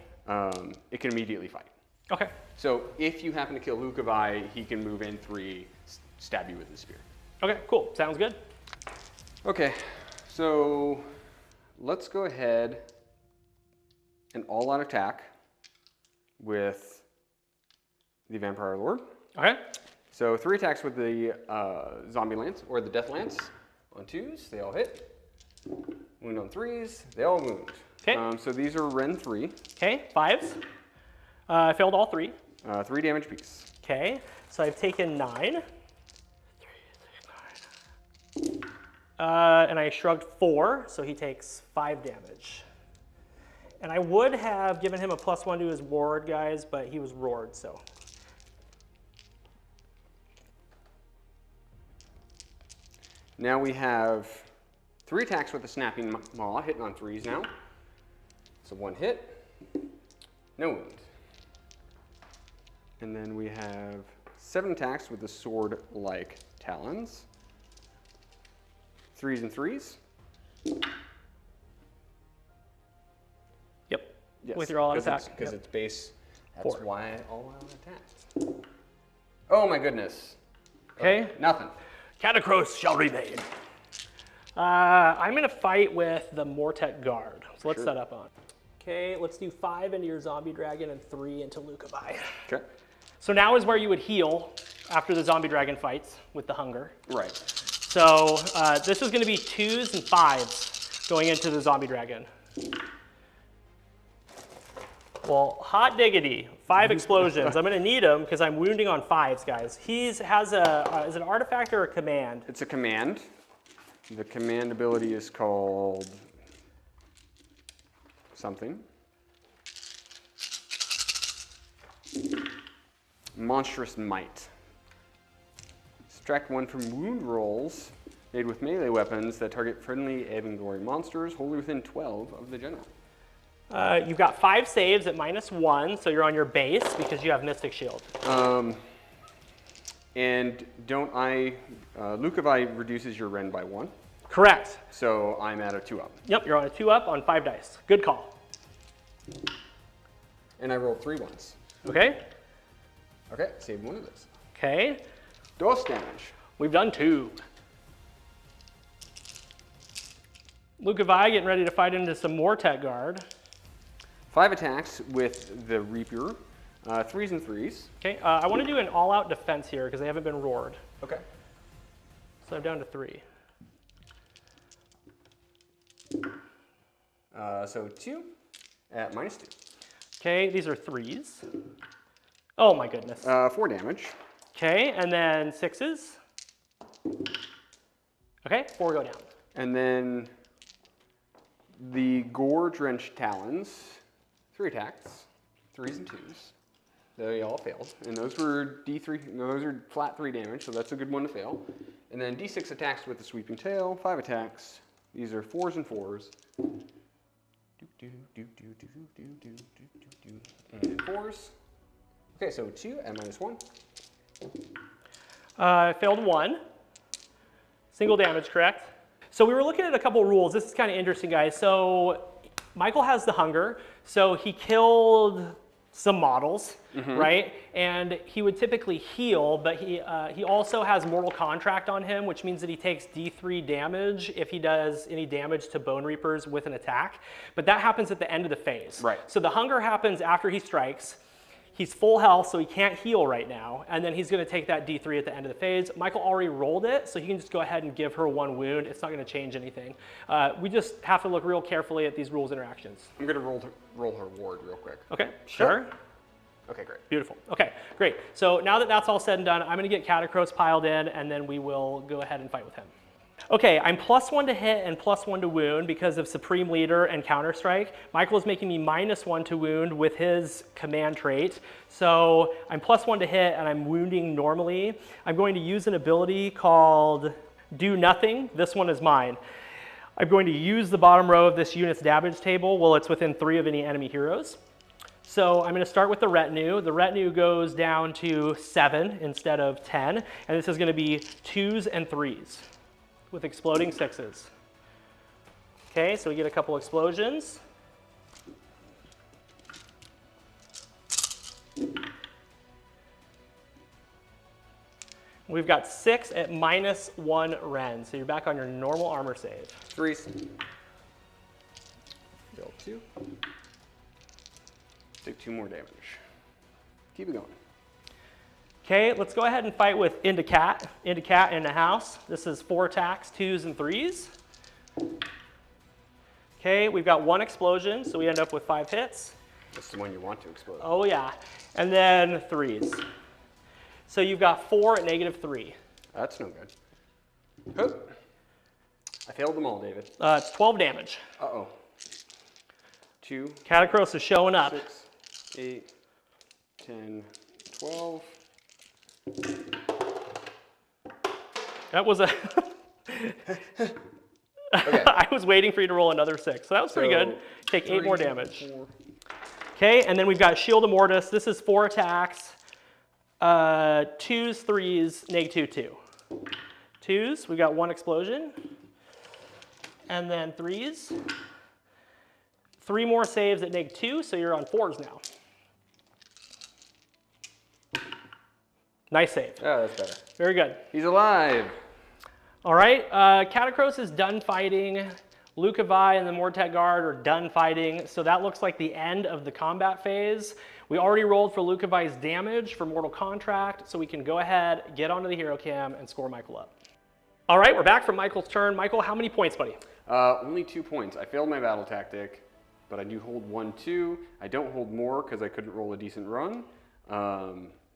can immediately fight. Okay. So if you happen to kill Lukovi, he can move in 3, stab you with his spear. Okay, cool. Sounds good. Okay, so let's go ahead and all-out attack with the Vampire Lord. Okay. So 3 attacks with the Zombie Lance, or the Death Lance. On 2s, they all hit. Wound on 3s, they all wound. Okay. So these are Ren 3. Okay, 5s. I failed all 3. 3 damage piece. Okay, so I've taken 9. 3, 6, 9. And I shrugged 4, so he takes 5 damage. And I would have given him a +1 to his ward, guys, but he was roared, so. Now we have 3 attacks with the Snapping Maw, hitting on 3s now. So 1 hit, no wound. And then we have 7 attacks with the sword-like talons. 3s and 3s. Yep. Yes, With your all-out attack. Because Yep. it's base. That's 4. why all-out attacks. Oh my goodness. Okay. Nothing. Catacross shall remain. I'm going to fight with the Mortek Guard. So let's Sure. set up on. Okay, let's do 5 into your zombie dragon and 3 into Lukovi. Okay. So now is where you would heal after the zombie dragon fights with the hunger. Right. So this is going to be 2s and 5s going into the zombie dragon. Well, hot diggity, 5 explosions. I'm going to need him because I'm wounding on 5s, guys. He has is it an artifact or a command? It's a command. The command ability is called something. Monstrous Might. Subtract 1 from wound rolls made with melee weapons that target friendly Avengor monsters wholly within 12 of the general. You've got 5 saves at -1, so you're on your base because you have Mystic Shield. And don't Lukovi reduces your Ren by 1. Correct. So I'm at a 2-up. Yep, you're on a 2-up on 5 dice. Good call. And I rolled 3 ones. Okay. Okay, save 1 of those. Okay. Dose damage. We've done 2. Lukovi getting ready to fight into some Mortek Guard. 5 attacks with the Reaper. 3s and 3s. Okay, I want to do an all-out defense here because they haven't been roared. Okay. So I'm down to 3. So 2 at -2. Okay, these are 3s. Oh my goodness. 4 damage. Okay, and then 6s. Okay, 4 go down. And then the Gore Drenched Talons. 3 attacks. 3s and 2s. They all failed. And those were D3, no, those are flat 3 damage, so that's a good one to fail. And then D6 attacks with the Sweeping Tail. 5 attacks. These are 4s and 4s. And 4s. Okay, so 2 at -1. I failed 1. Single damage, correct? So we were looking at a couple rules. This is kind of interesting, guys. So Michael has the hunger, so he killed some models, right? And he would typically heal, but he also has Mortal Contract on him, which means that he takes D3 damage if he does any damage to Bonereapers with an attack. But that happens at the end of the phase. Right. So the hunger happens after he strikes. He's full health, so he can't heal right now, and then he's going to take that D3 at the end of the phase. Michael already rolled it, so he can just go ahead and give her 1 wound. It's not going to change anything. We just have to look real carefully at these rules interactions. I'm going to roll her ward real quick. Okay, sure. Okay, great. Beautiful. Okay, great. So now that that's all said and done, I'm going to get Catacross piled in, and then we will go ahead and fight with him. Okay, I'm +1 to hit and +1 to wound because of Supreme Leader and Counterstrike. Michael is making me -1 to wound with his command trait. So I'm +1 to hit and I'm wounding normally. I'm going to use an ability called Do Nothing. This one is mine. I'm going to use the bottom row of this unit's damage table while it's within 3 of any enemy heroes. So I'm going to start with the retinue. The retinue goes down to 7 instead of 10, and this is going to be 2s and 3s. With exploding 6s. Okay, so we get a couple explosions. We've got 6 at -1 Ren, so you're back on your normal armor save. 3s. Deal 2. Take 2 more damage. Keep it going. Okay, let's go ahead and fight with Into Cat in the house. This is 4 attacks, 2s and 3s. Okay, we've got 1 explosion, so we end up with 5 hits. That's the one you want to explode. Oh yeah, and then 3s. So you've got 4 at -3. That's no good. Hoop. I failed them all, David. It's 12 damage. Uh-oh. 2, Catacross is showing up. 6, 8, 10, 12. That was a... Okay. I was waiting for you to roll another 6, so that was pretty good. Take 8 more damage. 4. Okay, and then we've got Shield of Mortis. This is 4 attacks. 2s, 3s, -2, 2. 2s, we've got 1 explosion. And then 3s. 3 more saves at -2, so you're on 4s now. Nice save. Yeah, that's better. Very good. He's alive. All right, Catacross is done fighting. Lucavi and the Mortek Guard are done fighting, so that looks like the end of the combat phase. We already rolled for Lucavi's damage for Mortal Contract, so we can go ahead, get onto the hero cam, and score Michael up. All right, we're back from Michael's turn. Michael, how many points, buddy? Only 2 points. I failed my battle tactic, but I do hold 1, 2. I don't hold more because I couldn't roll a decent run.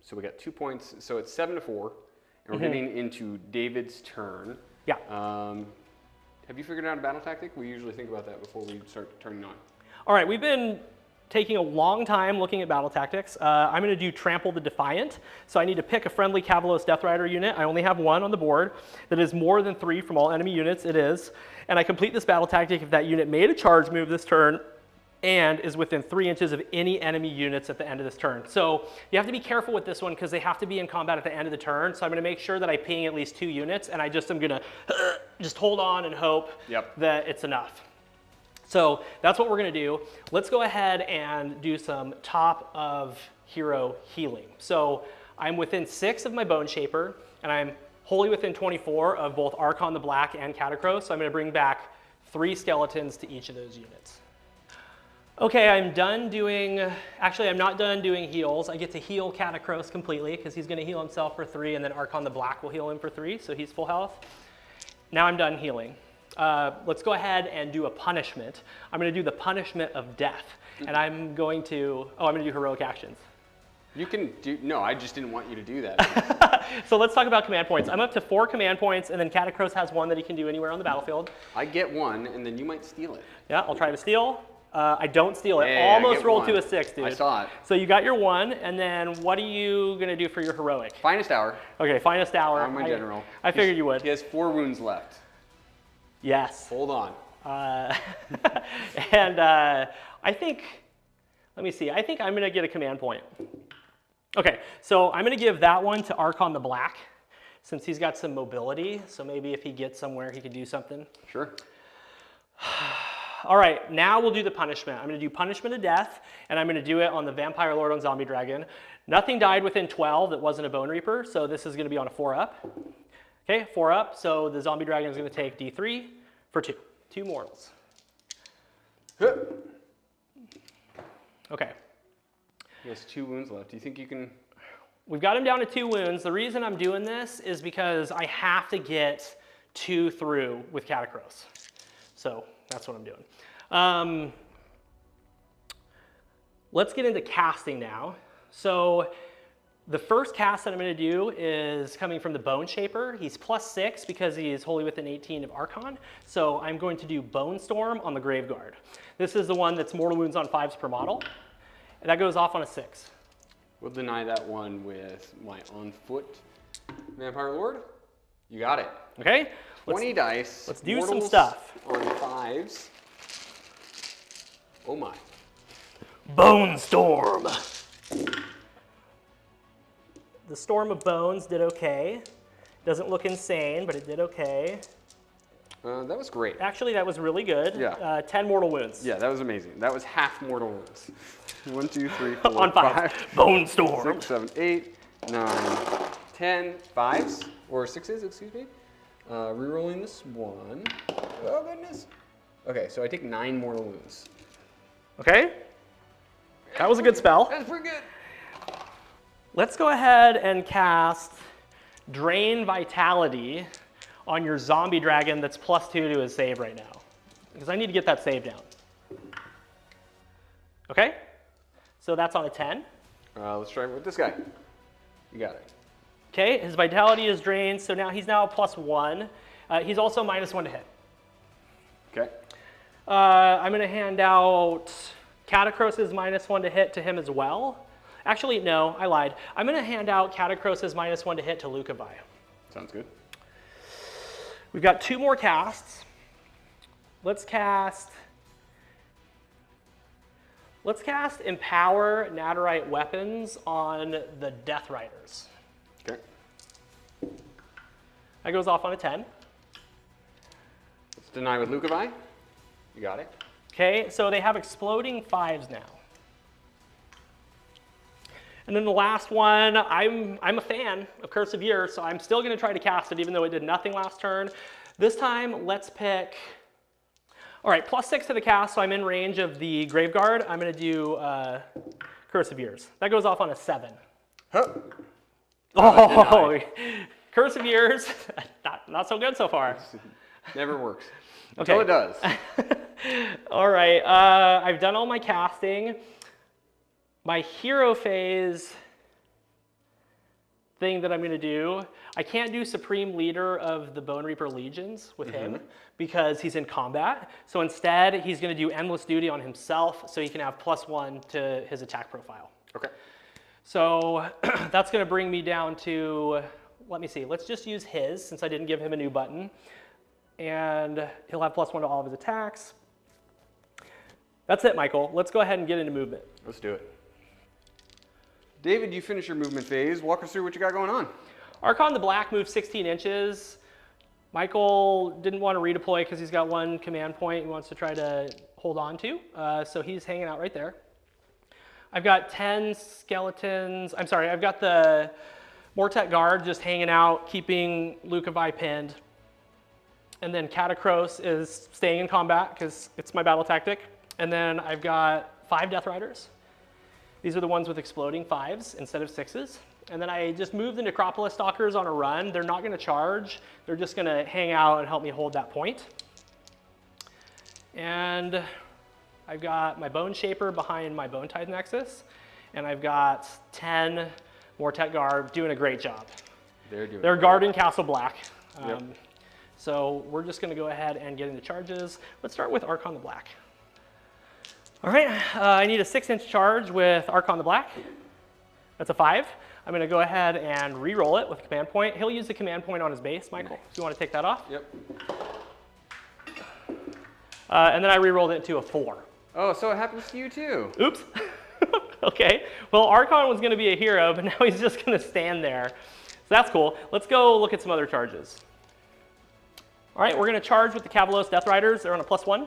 So we got 2 points. So it's 7 to 4, and we're getting into David's turn. Yeah. Have you figured out a battle tactic? We usually think about that before we start turning on. All right, we've been taking a long time looking at battle tactics. I'm going to do Trample the Defiant. So I need to pick a friendly Cavalos Death Rider unit. I only have 1 on the board that is more than 3 from all enemy units. It is. And I complete this battle tactic if that unit made a charge move this turn and is within 3 inches of any enemy units at the end of this turn. So you have to be careful with this one because they have to be in combat at the end of the turn. So I'm going to make sure that I ping at least 2 units, and I just am going to just hold on and hope that it's enough. So that's what we're going to do. Let's go ahead and do some top of hero healing. So I'm within 6 of my Bone Shaper, and I'm wholly within 24 of both Archon the Black and Catacross. So I'm going to bring back 3 skeletons to each of those units. Okay, I'm done doing, actually I'm not done doing heals. I get to heal Catacross completely because he's going to heal himself for 3, and then Archon the Black will heal him for 3, so he's full health. Now I'm done healing. Let's go ahead and do a punishment. I'm going to do the punishment of death, and I'm going to do heroic actions. You can do, no, I just didn't want you to do that. So let's talk about command points. I'm up to 4 command points, and then Catacross has 1 that he can do anywhere on the battlefield. I get 1, and then you might steal it. Yeah, I'll try to steal. I don't steal it. Hey, Almost rolled to a 6, dude. I saw it. So you got your 1, and then what are you going to do for your heroic? Finest hour. Okay, finest hour. I'm my general. I figured you would. He has 4 wounds left. Yes. Hold on. And I think, let me see, I think I'm going to get a command point. Okay, so I'm going to give that one to Archon the Black. since he's got some mobility. So maybe if he gets somewhere, he could do something. Sure. All right, now we'll do the punishment. I'm gonna do punishment of death, and I'm gonna do it on the Vampire Lord on Zombie Dragon. Nothing died within 12 that wasn't a Bone Reaper, so this is gonna be on a 4-up. Okay, 4-up, so the Zombie Dragon is gonna take D3 for 2. 2 mortals. Okay. He has 2 wounds left. Do you think you can? We've got him down to 2 wounds. The reason I'm doing this is because I have to get 2 through with Catacross. So that's what I'm doing. Let's get into casting now. So the first cast that I'm going to do is coming from the Bone Shaper. He's +6 because he is wholly within 18 of Archon. So I'm going to do Bone Storm on the Graveguard. This is the one that's mortal wounds on 5s per model. And that goes off on a 6. We'll deny that one with my on foot Vampire Lord. You got it. Okay? 20 dice. Let's do some mortals stuff. On 5s. Oh my. Bone Storm. The Storm of Bones did okay. Doesn't look insane, but it did okay. That was great. Actually, that was really good. Yeah. 10 mortal wounds. Yeah, that was amazing. That was half mortal wounds. 1, 2, 3, 4, On 5. Bone Storm. 6, 7, 8, 9, 10, 5s, or 6s, excuse me. Rerolling this one. Oh, goodness. Okay, so I take 9 mortal wounds. Okay. That was a good spell. That's pretty good. Let's go ahead and cast Drain Vitality on your Zombie Dragon that's +2 to his save right now. Because I need to get that save down. Okay? So that's on a 10. Let's try it with this guy. You got it. Okay, his Vitality is drained, so now he's now +1. He's also -1 to hit. Okay. I'm going to hand out Catacross's -1 to hit to him as well. Actually, no, I lied. I'm going to hand out Catacross's -1 to hit to Lucavi. Sounds good. We've got 2 more casts. Let's cast Empower Naderite Weapons on the Death Riders. Okay. That goes off on a 10. Let's deny with Lucavi. You got it. Okay, so they have exploding 5s now. And then the last one, I'm a fan of Curse of Years, so I'm still gonna try to cast it even though it did nothing last turn. This time, let's pick, all right, +6 to the cast, so I'm in range of the Graveguard. I'm gonna do Curse of Years. That goes off on a 7. Huh. Oh, Curse of Years, not so good so far. Never works. Okay. Until it does. All right, I've done all my casting. My hero phase thing that I'm going to do, I can't do Supreme Leader of the Bone Reaper Legions with him because he's in combat. So instead, he's going to do Endless Duty on himself so he can have +1 to his attack profile. Okay. So that's going to bring me down to, let me see, let's just use his since I didn't give him a new button. And he'll have +1 to all of his attacks. That's it, Michael. Let's go ahead and get into movement. Let's do it. David, you finished your movement phase. Walk us through what you got going on. Archon the Black moves 16 inches. Michael didn't want to redeploy because he's got 1 command point he wants to try to hold on to. So he's hanging out right there. I've got 10 skeletons. I'm sorry, I've got the Mortet Guard just hanging out, keeping Lucavi pinned. And then Catacross is staying in combat because it's my battle tactic. And then I've got 5 Death Riders. These are the ones with exploding 5s instead of 6s. And then I just moved the Necropolis Stalkers on a run. They're not going to charge. They're just going to hang out and help me hold that point. And I've got my Bone Shaper behind my Bone Tithe Nexus. And I've got 10 Mortet Guard doing a great job. They're guarding Castle Black. Yep. So we're just going to go ahead and get into charges. Let's start with Archon the Black. All right, I need a 6-inch charge with Archon the Black. That's a 5. I'm going to go ahead and re-roll it with a command point. He'll use the command point on his base, Michael. If you want to take that off. Yep. And then I re-rolled it to a 4. Oh, so it happens to you too. Oops. Okay. Well, Archon was going to be a hero, but now he's just going to stand there. that's cool. Let's go look at some other charges. All right, we're going to charge with the Gravelords Death Riders. They're on a +1.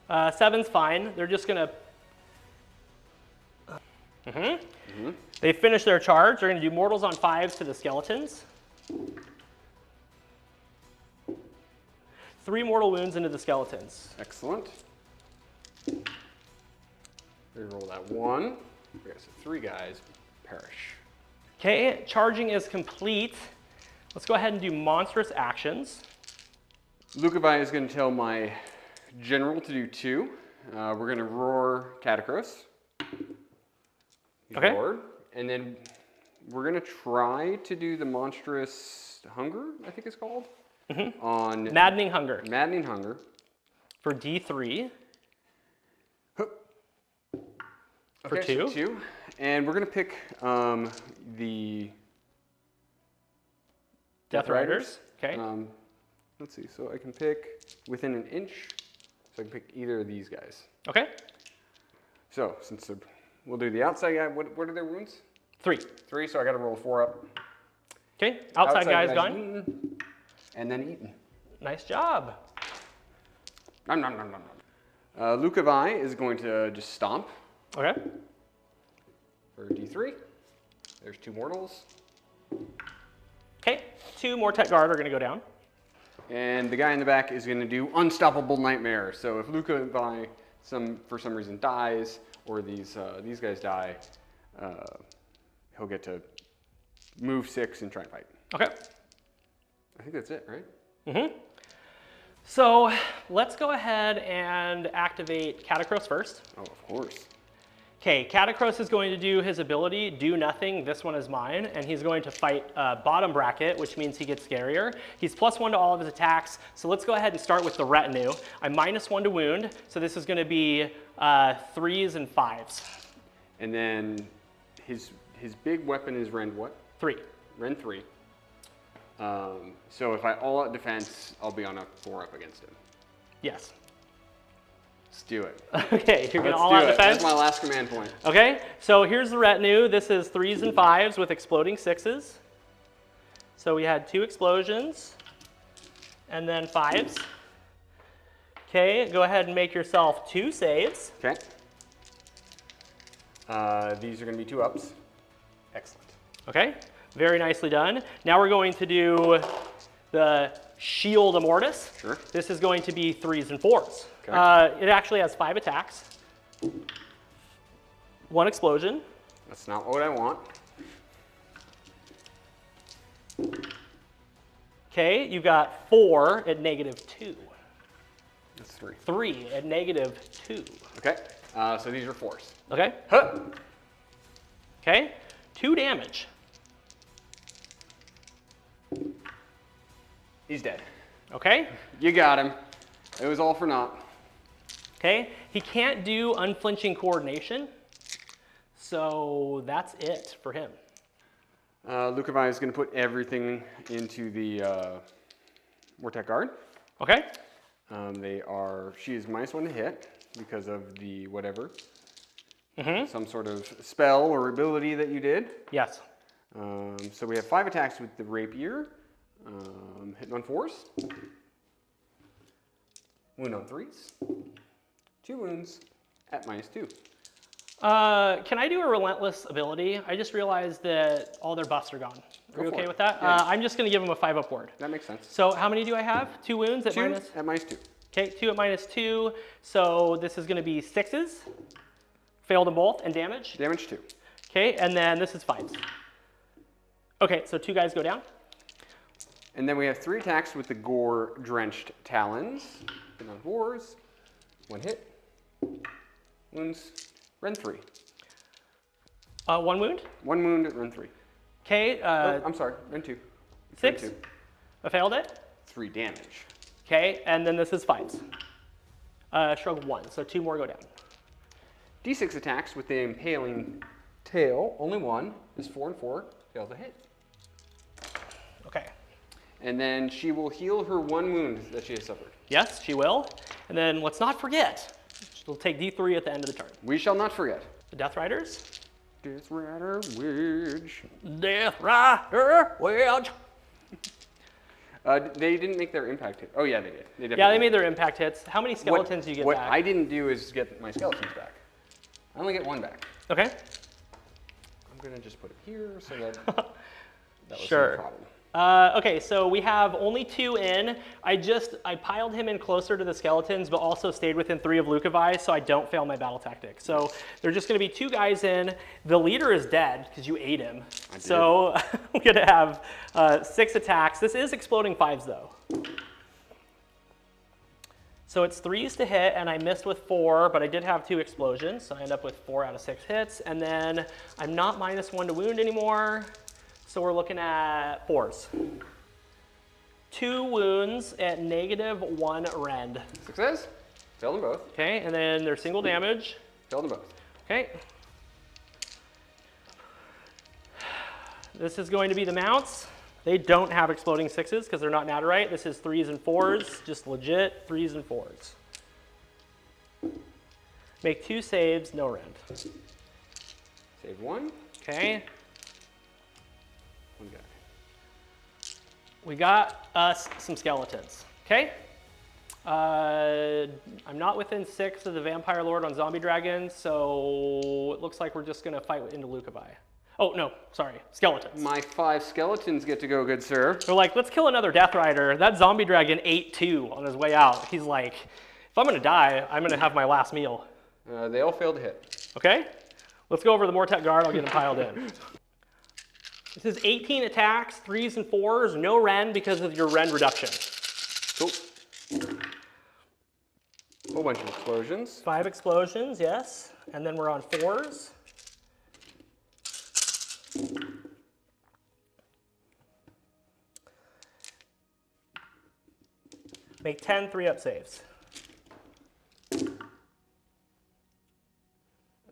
7's fine. They're just going to... They finish their charge. They're going to do mortals on 5s to the skeletons. 3 mortal wounds into the skeletons. Excellent. Reroll that 1. Okay, so 3 guys perish. Okay, charging is complete. Let's go ahead and do monstrous actions. Lucavi is going to tell my general to do 2. We're going to roar Catacross. Okay. Roared. And then we're going to try to do the monstrous hunger, I think it's called. On Maddening Hunger Maddening Hunger. for D3. For Okay, 2. so 2. And we're going to pick the Death Riders. Okay. Let's see. So I can pick within an inch. So I can pick either of these guys. Okay. So since we'll do the outside guy. What are their wounds? 3. 3. So I got to roll 4 up. Okay. Outside guy's gone. Eaten, and then eaten. Nice job. Nom, nom, nom, nom, nom. Lucavi is going to just stomp Okay. for D3. There's 2 mortals. Okay. 2 more Tech Guard are going to go down. And the guy in the back is going to do Unstoppable Nightmare. So if Lucavi for some reason dies, or these guys die, he'll get to move 6 and try and fight. Okay. I think that's it, right? So let's go ahead and activate Catacross first. Oh, of course. Okay, Catacross is going to do his ability, Do Nothing. This one is mine, and he's going to fight bottom bracket, which means he gets scarier. He's +1 to all of his attacks, so let's go ahead and start with the retinue. I'm -1 to wound, so this is going to be 3s and 5s. And then his big weapon is Rend what? 3. Rend 3. So if I all out defense, I'll be on a 4 up against him. Yes. Let's do it. Okay, you're going to Let's all do out it. defense? That's my last command point. Okay, so here's the retinue. This is 3s and 5s with exploding 6s. So we had 2 explosions and then 5s. Okay, go ahead and make yourself 2 saves. Okay. These are going to be 2 ups. Excellent. Okay, very nicely done. Now we're going to do the Shield Immortus. Sure. This is going to be 3s and 4s. Okay. It actually has 5 attacks. 1 explosion. That's not what I want. Okay, you've got 4 at -2. That's 3. 3 at -2. Okay. So these are 4s. Okay. Huh. Okay. 2 damage. He's dead. Okay. You got him. It was all for naught. Okay. He can't do unflinching coordination, so that's it for him. Lucavi is going to put everything into the Vortec Guard. Okay. She is -1 to hit because of the whatever. Mm-hmm. Some sort of spell or ability that you did. Yes. So we have 5 attacks with the rapier. Hitting on 4s. Wound on 3s. 2 wounds at -2. Can I do a relentless ability? I just realized that all their buffs are gone. Are you Go for okay it. with that? Yeah. I'm just going to give him a 5 upward. That makes sense. So how many do I have? 2 wounds at 2 minus? at -2. Okay, 2 at -2. So this is going to be 6s. Failed them both and damage. Damage 2. Okay, and then this is 5s. Okay, so 2 guys go down. And then we have 3 attacks with the gore-drenched talons. Hitting on 4s. 1 hit. Wounds. Rend 3. 1 wound. 1 wound at Rend 3. Okay, I'm sorry. Rend 2. Rend 6. 2. I failed it. 3 damage. Okay, and then this is 5s. Shrug 1, so 2 more go down. D6 attacks with the impaling tail. Only 1 is 4 and 4. Fails a hit. Okay. And then she will heal her 1 wound that she has suffered. Yes, she will. And then let's not forget, she'll take D3 at the end of the turn. We shall not forget. The Death Riders. Death Rider Wedge. Death Rider Wedge. They didn't make their impact hit. Oh yeah, they did. Yeah, they made their impact hits. How many skeletons do you get what back? I didn't do is get my skeletons back. I only get one back. Okay. I'm gonna just put it here so that that was Sure. no problem. Okay, so we have only 2 in. I piled him in closer to the skeletons, but also stayed within 3 of Lucavi, so I don't fail my battle tactic. So there's just gonna be 2 guys in. The leader is dead because you ate him. So I'm gonna have 6 attacks. This is exploding 5s though. So it's 3s to hit, and I missed with 4, but I did have 2 explosions, so I end up with 4 out of 6 hits. And then I'm not -1 to wound anymore. So we're looking at 4s. 2 wounds at -1 rend. Success. Failed them both. Okay, and then they're single damage. Failed them both. Okay. This is going to be the mounts. They don't have exploding 6s because they're not Naderite. This is 3s and 4s, just legit 3s and 4s. Make 2 saves, no rend. Save 1. Okay. One guy. We got us some skeletons, okay? I'm not within 6 of the Vampire Lord on Zombie Dragons, so it looks like we're just gonna fight into Lucavi. Oh, no, sorry, skeletons. My 5 skeletons get to go, good sir. They're like, let's kill another Death Rider. That Zombie Dragon ate 2 on his way out. He's like, if I'm gonna die, I'm gonna have my last meal. They all failed to hit. Okay, let's go over the Mortek Guard, I'll get them piled in. This is 18 attacks, 3s and 4s, no rend because of your rend reduction. Cool. Whole bunch of explosions. 5 explosions, yes. And then we're on 4s. Make 10 3-up saves.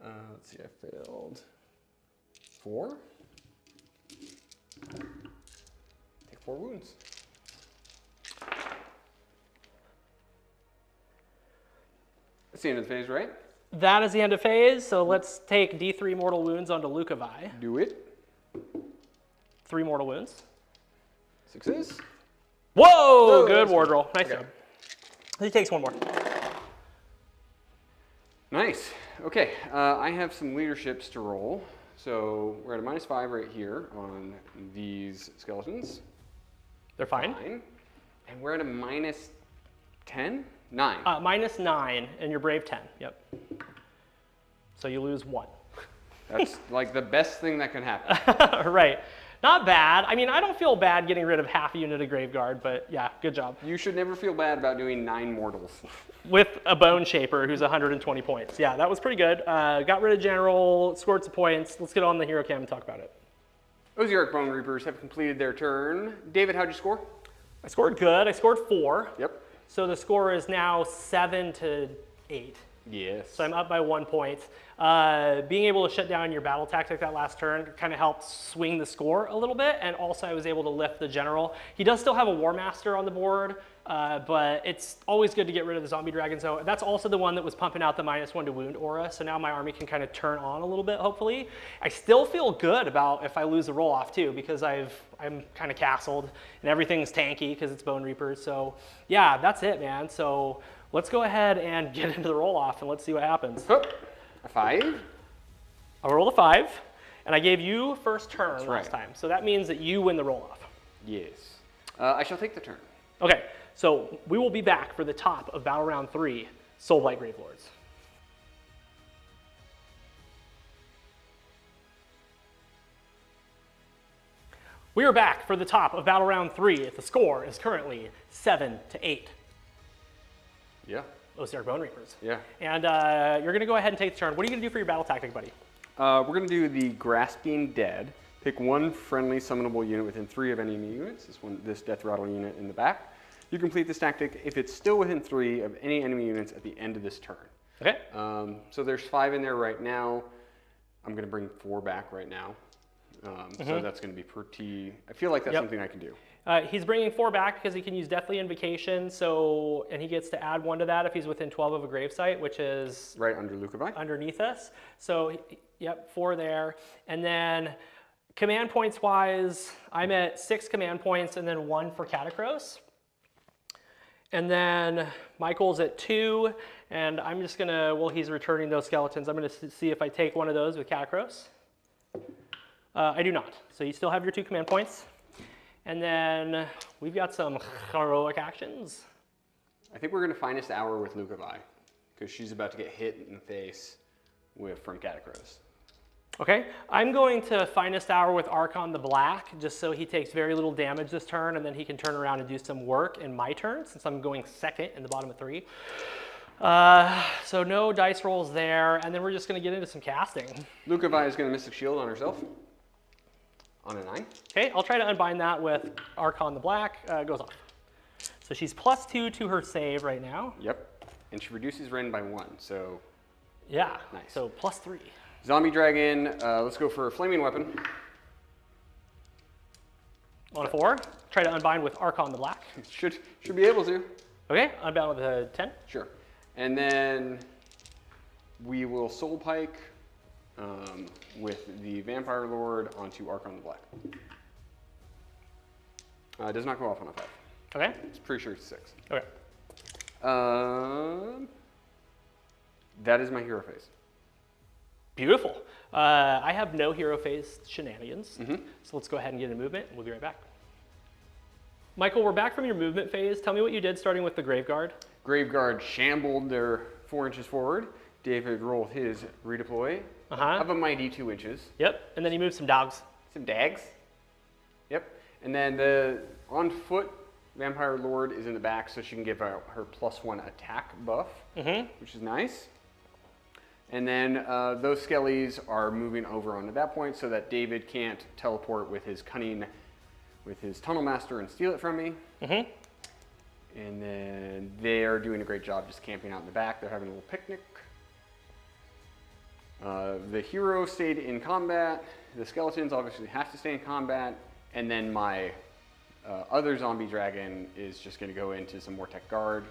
Let's see, I failed 4. Take 4 wounds. That's the end of the phase, right? That is the end of phase, so let's take D3 mortal wounds onto Lucavi. Do it. 3 mortal wounds. Success. Whoa! Oh, Good that's ward good. roll. Nice Okay. job. He takes 1 more. Nice. Okay, I have some leaderships to roll. So we're at a -5 right here on these skeletons. They're fine. And we're at a -10? 9. -9, and you're brave 10. Yep. So you lose 1. That's like the best thing that can happen. Right. Not bad. I mean, I don't feel bad getting rid of half a unit of Graveguard, but yeah, good job. You should never feel bad about doing 9 mortals. With a Bone Shaper who's 120 points. Yeah, that was pretty good. Got rid of General, scored some points. Let's get on the hero cam and talk about it. Ossiarch Bonereapers have completed their turn. David, how'd you score? I scored good. I scored 4. Yep. So the score is now 7 to 8. Yes. So I'm up by 1 point. Being able to shut down your battle tactic that last turn kind of helped swing the score a little bit, and also I was able to lift the general. He does still have a War Master on the board, but it's always good to get rid of the Zombie Dragon. So that's also the one that was pumping out the -1 to wound aura, so now my army can kind of turn on a little bit, hopefully. I still feel good about if I lose the roll off too, because I'm kind of castled, and everything's tanky because it's Bonereapers. So yeah, that's it, man. So let's go ahead and get into the roll off and let's see what happens. Oh, a 5. I rolled a 5, and I gave you first turn last right. time. So that means that you win the roll off. Yes. I shall take the turn. Okay, so we will be back for the top of Battle Round 3, Soulblight Gravelords. We are back for the top of Battle Round 3. The score is currently 7 to 8. Yeah. Ossiarch Bonereapers. Yeah. And you're going to go ahead and take the turn. What are you going to do for your battle tactic, buddy? We're going to do the Grasping Dead. Pick 1 friendly summonable unit within 3 of enemy units. This Death Rattle unit in the back. You complete this tactic if it's still within 3 of any enemy units at the end of this turn. Okay. So there's 5 in there right now. I'm going to bring 4 back right now. So that's going to be pretty... I feel like that's something I can do. He's bringing 4 back because he can use Deathly Invocation, and he gets to add 1 to that if he's within 12 of a gravesite, which is right under Lucavi. underneath us. So Yep, 4 there. And then command points wise, I'm at 6 command points and then 1 for Catacross. And then Michael's at 2, and I'm just gonna, well, he's returning those skeletons. I'm gonna see if I take one of those with Catacross. I do not. So you still have your 2 command points. And then we've got some heroic actions. I think we're going to Finest Hour with Lucavi, because she's about to get hit in the face from Catacross. Okay, I'm going to Finest Hour with Archon the Black, just so he takes very little damage this turn, and then he can turn around and do some work in my turn, since I'm going second in the bottom of 3. So no dice rolls there, and then we're just going to get into some casting. Lucavi is going to Mystic Shield on herself. On a 9. Okay, I'll try to unbind that with Archon the Black. Goes off. So she's +2 to her save right now. Yep. And she reduces Ren by 1, so... Yeah, nice. So +3. Zombie Dragon, let's go for a Flaming Weapon. On a 4. Try to unbind with Archon the Black. Should be able to. Okay, unbound with a 10. Sure. And then we will Soul Pike with the Vampire Lord onto Archon the Black. Does not go off on a 5. Okay. It's pretty sure it's 6. Okay. That is my hero phase. Beautiful. I have no hero phase shenanigans, Mm-hmm. so let's go ahead and get a movement, and we'll be right back. Michael, we're back from your movement phase. Tell me what you did starting with the Graveguard. Graveguard shambled their 4 inches forward. David rolled his redeploy of a mighty 2 inches. Yep, and then he moved some dogs. Some dags. Yep. And then the on foot Vampire Lord is in the back, so she can give out her +1 attack buff, which is nice. And then those skellies are moving over onto that point so that David can't teleport with his cunning, with his Tunnel Master and steal it from me. And then they are doing a great job just camping out in the back. They're having a little picnic. The hero stayed in combat. The skeletons obviously have to stay in combat. And then my other zombie dragon is just going to go into some Mortec Guard.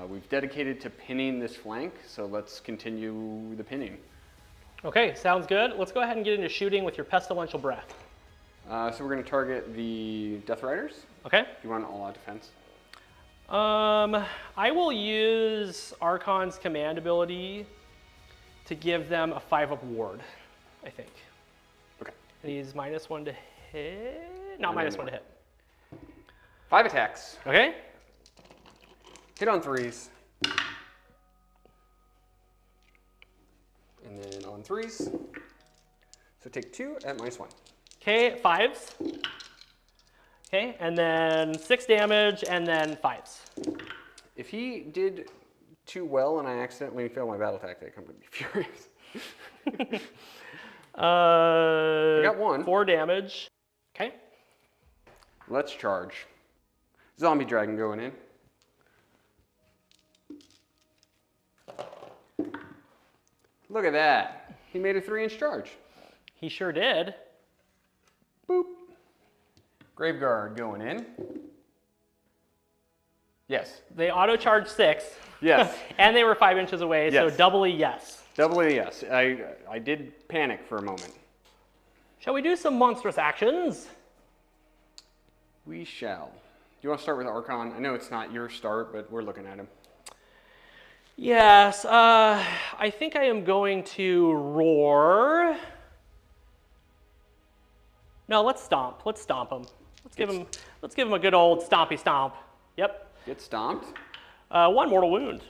We've dedicated to pinning this flank, so let's continue the pinning. Okay, sounds good. Let's go ahead and get into shooting with your Pestilential Breath. So we're going to target the Death Riders. Okay. Do you want all-out defense? I will use Archon's command ability to give them a 5-up ward, I think. Okay. And he's -1 to hit. Not -1 to hit. 5 attacks. Okay. Hit on 3s. And then on 3s. So take 2 at -1. Okay, 5s. Okay, and then 6 damage, and then 5s. If he did too well and I accidentally failed my battle tactic, I'm going to be furious. I got 1. 4 damage. Okay. Let's charge. Zombie Dragon going in. Look at that. He made a 3-inch charge. He sure did. Boop. Graveguard going in. Yes. They auto-charged 6. Yes. And they were 5 inches away, Yes. so doubly yes. Doubly yes. I did panic for a moment. Shall we do some monstrous actions? We shall. Do you want to start with Archon? I know it's not your start, but we're looking at him. Yes, I think I am going to roar. No, let's stomp. Let's stomp him. Let's give him a good old stompy stomp. Yep. Get stomped. 1 mortal wound.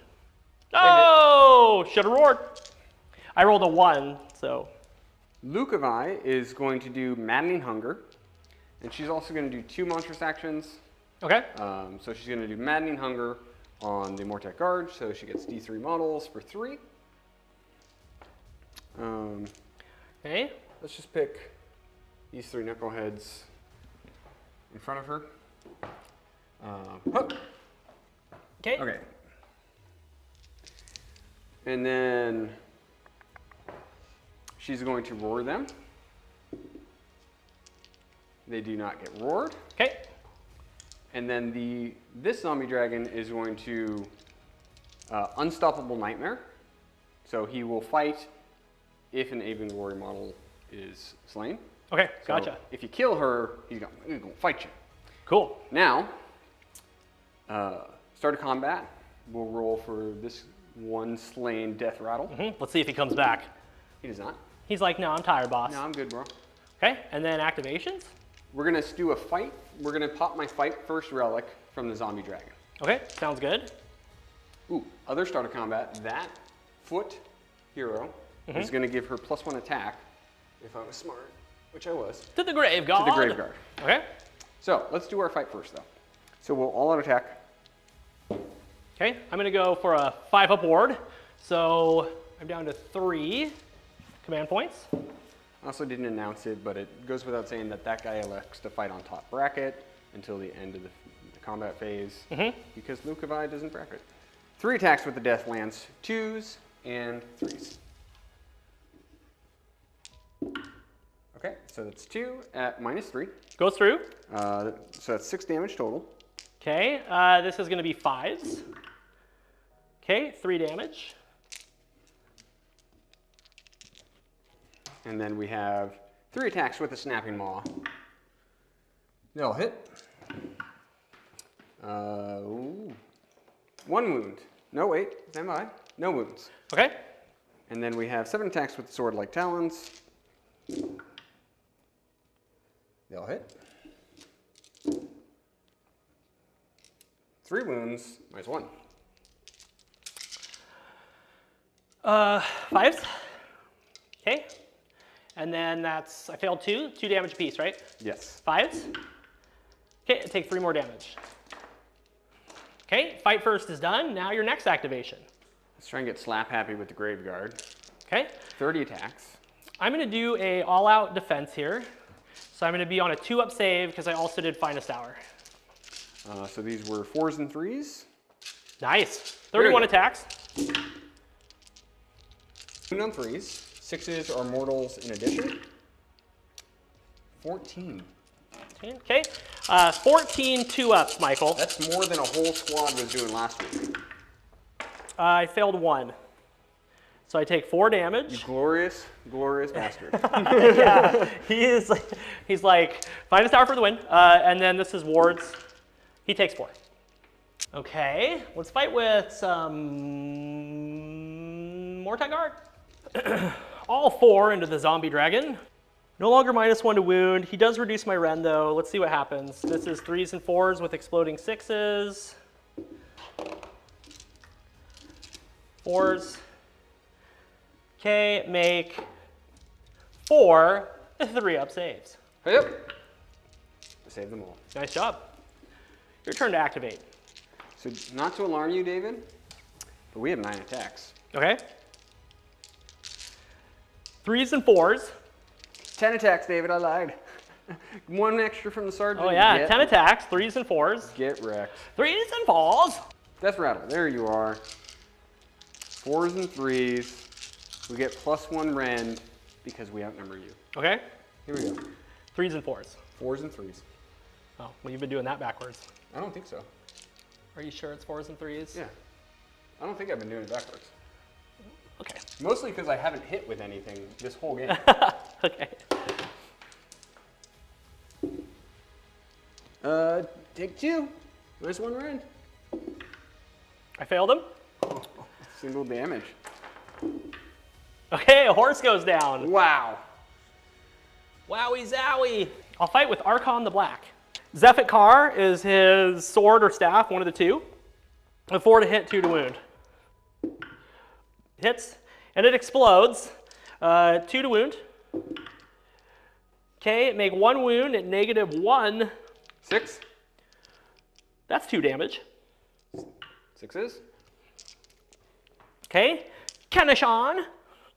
Oh, should have roared. I rolled a 1, so. Lucavi is going to do Maddening Hunger, and she's also going to do 2 monstrous actions. Okay. So she's going to do Maddening Hunger on the Mortec Guard, so she gets D3 models for 3. Okay. Let's just pick these 3 knuckleheads in front of her. Okay. Okay. And then she's going to roar them. They do not get roared. Okay. And then this zombie dragon is going to Unstoppable Nightmare. So he will fight if an Avengori model is slain. Okay, So gotcha. if you kill her, he's going to fight you. Cool. Now, start of combat. We'll roll for this one slain death rattle. Let's see if he comes back. He does not. He's like, no, I'm tired, boss. No, I'm good, bro. Okay, and then activations? We're going to do a fight. We're going to pop my fight first relic from the zombie dragon. Okay, sounds good. Ooh, other start of combat. That foot hero is going to give her +1 attack, if I was smart, which I was. To the grave god. To the grave guard. Okay. So let's do our fight first, though. So we'll all out attack. Okay, I'm gonna go for a 5-up ward. So I'm down to 3 command points. I also didn't announce it, but it goes without saying that that guy elects to fight on top bracket until the end of the combat phase, because Lukevi doesn't bracket. 3 attacks with the Death Lance, 2s and 3s. Okay, so that's 2 at -3. Goes through. So that's 6 damage total. Okay, this is gonna be 5s. Okay, 3 damage. And then we have 3 attacks with the Snapping Maw. They'll hit. Ooh. 1 wound. No, wait, stand by. No wounds. Okay. And then we have 7 attacks with the Sword-like Talons. They'll hit. 3 wounds, -1. 5s. Okay. And then that's, I failed 2 damage apiece, right? Yes. 5s. Okay, take 3 more damage. Okay, fight first is done. Now your next activation. Let's try and get slap happy with the Grave Guard. Okay. 30 attacks. I'm gonna do a all-out defense here. So I'm gonna be on a 2-up save because I also did Finest Hour. So these were 4s and 3s. Nice. Very 31 good. attacks. On 3s. 6s are mortals in addition. 14. Okay. 14 2-ups, Michael. That's more than a whole squad was doing last week. I failed 1. So I take 4 damage. Glorious, glorious bastard. Yeah, he's like, Finest Hour for the win. And then this is wards. He takes 4. Okay, let's fight with some Mortai Guard. All 4 into the zombie dragon. No longer -1 to wound. He does reduce my Ren though. Let's see what happens. This is 3s and 4s with exploding 6s. 4s. Okay, make 4 3-up saves. Yep. Save them all. Nice job. Your turn to activate. So not to alarm you, David, but we have 9 attacks. Okay. 3s and 4s. 10 attacks, David, I lied. 1 extra from the sergeant. Oh yeah, 10 attacks, 3s and 4s. Get wrecked. 3s and 4s. Death Rattle, there you are. 4s and 3s. We get +1 rend because we outnumber you. Okay. Here we go. 3s and 4s. 4s and 3s. Oh, well you've been doing that backwards. I don't think so. Are you sure it's 4s and 3s? Yeah. I don't think I've been doing it backwards. Okay. Mostly because I haven't hit with anything this whole game. Okay. Take 2. -1 rend. I failed him. Single damage. Okay, a horse goes down. Wow. Wowie zowie. I'll fight with Archon the Black. Zephyr Carr is his sword or staff, one of the 2. A 4 to hit, 2 to wound. Hits, and it explodes. 2 to wound. Okay, make 1 wound at -1. 6. That's 2 damage. 6s. Okay, Kenishon.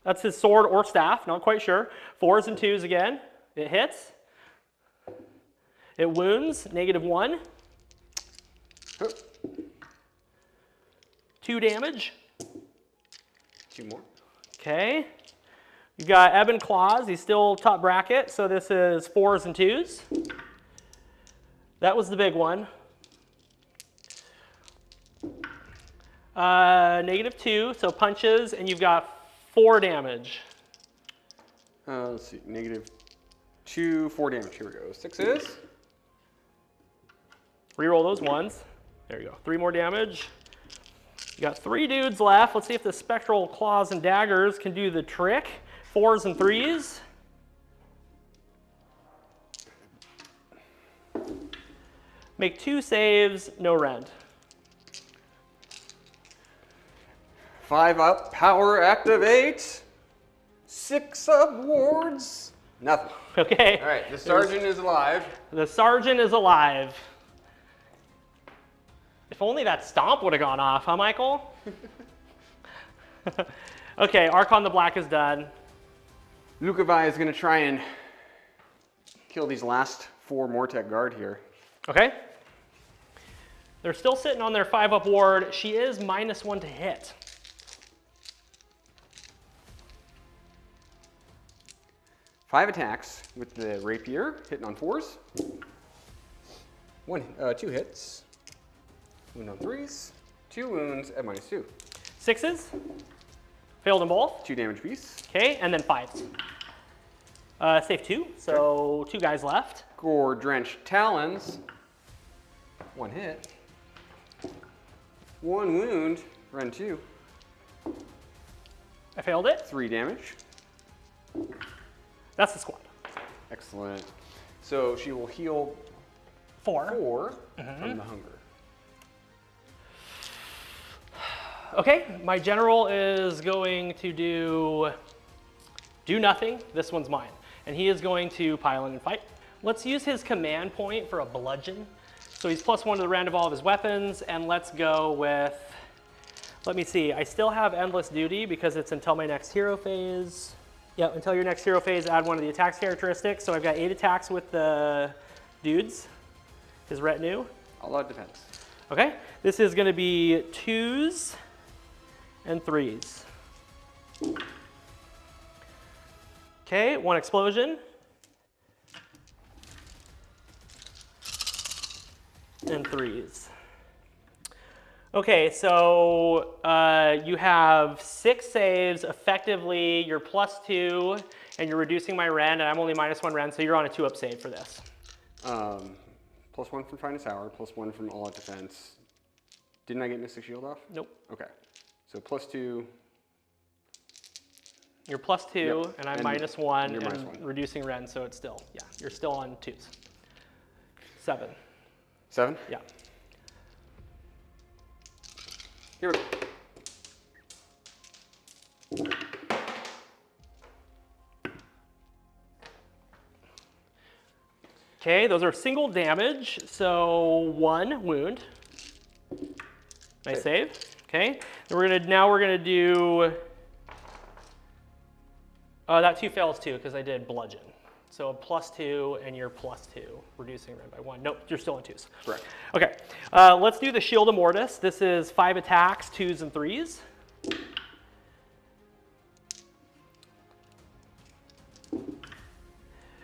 That's his sword or staff, not quite sure. 4s and 2s again. It hits. It wounds, -1. 2 damage. 2 more. Okay. You've got Ebon Claws. He's still top bracket, so this is 4s and 2s. That was the big one. -2, so punches, and you've got 4 damage. Let's see, -2, 4 damage. Here we go. 6s. Reroll those ones. There you go. 3 more damage. You got 3 dudes left. Let's see if the spectral claws and daggers can do the trick. 4s and 3s. Make 2 saves, no rend. 5 up, power activate. 6 up, wards. Nothing. Okay. All right, the sergeant is alive. The sergeant is alive. If only that stomp would have gone off, huh, Michael? Okay, Archon the Black is done. Lukavai is going to try and kill these last 4 Mortek guard here. Okay. They're still sitting on their 5-up ward. She is -1 to hit. Five attacks with the rapier, hitting on 4s. 2 hits. Wound on 3s. 2 wounds at -2. 6s. Failed them both. 2 damage piece. Okay, and then 5s. Save 2, so 2 guys left. Gore drenched talons. 1 hit. 1 wound. Run 2. I failed it. 3 damage. That's the squad. Excellent. So she will heal 4. 4 from the hunger. Okay, my general is going to do nothing. This one's mine. And he is going to pile in and fight. Let's use his command point for a bludgeon. So he's +1 to the rend of all of his weapons. And let's go with, let me see. I still have endless duty because it's until my next hero phase. Yeah, until your next hero phase, add 1 of the attacks characteristics. So I've got 8 attacks with the dudes, his retinue. All out defense. Okay, this is going to be 2s and 3s. Okay, 1 explosion. And 3s. Okay, so you have 6 saves. Effectively, you're +2, and you're reducing my rend, and I'm only -1 rend, so you're on a 2-up save for this. +1 from Finest Hour, +1 from all out defense. Didn't I get Mystic Shield off? Nope. Okay. So +2. You're +2, Yep. and I'm And -1, you're and -1. reducing rend, so it's still, yeah, you're still on 2s. 7. 7? Yeah. Here we go. Okay, those are single damage, so 1 wound. Nice save. Okay, and now we're gonna do. That 2 fails too because I did bludgeon. So a +2 and you're +2, reducing rend by 1. Nope, you're still on 2s. Correct. Okay, let's do the Shield of Mortis. This is 5 attacks, 2s and 3s.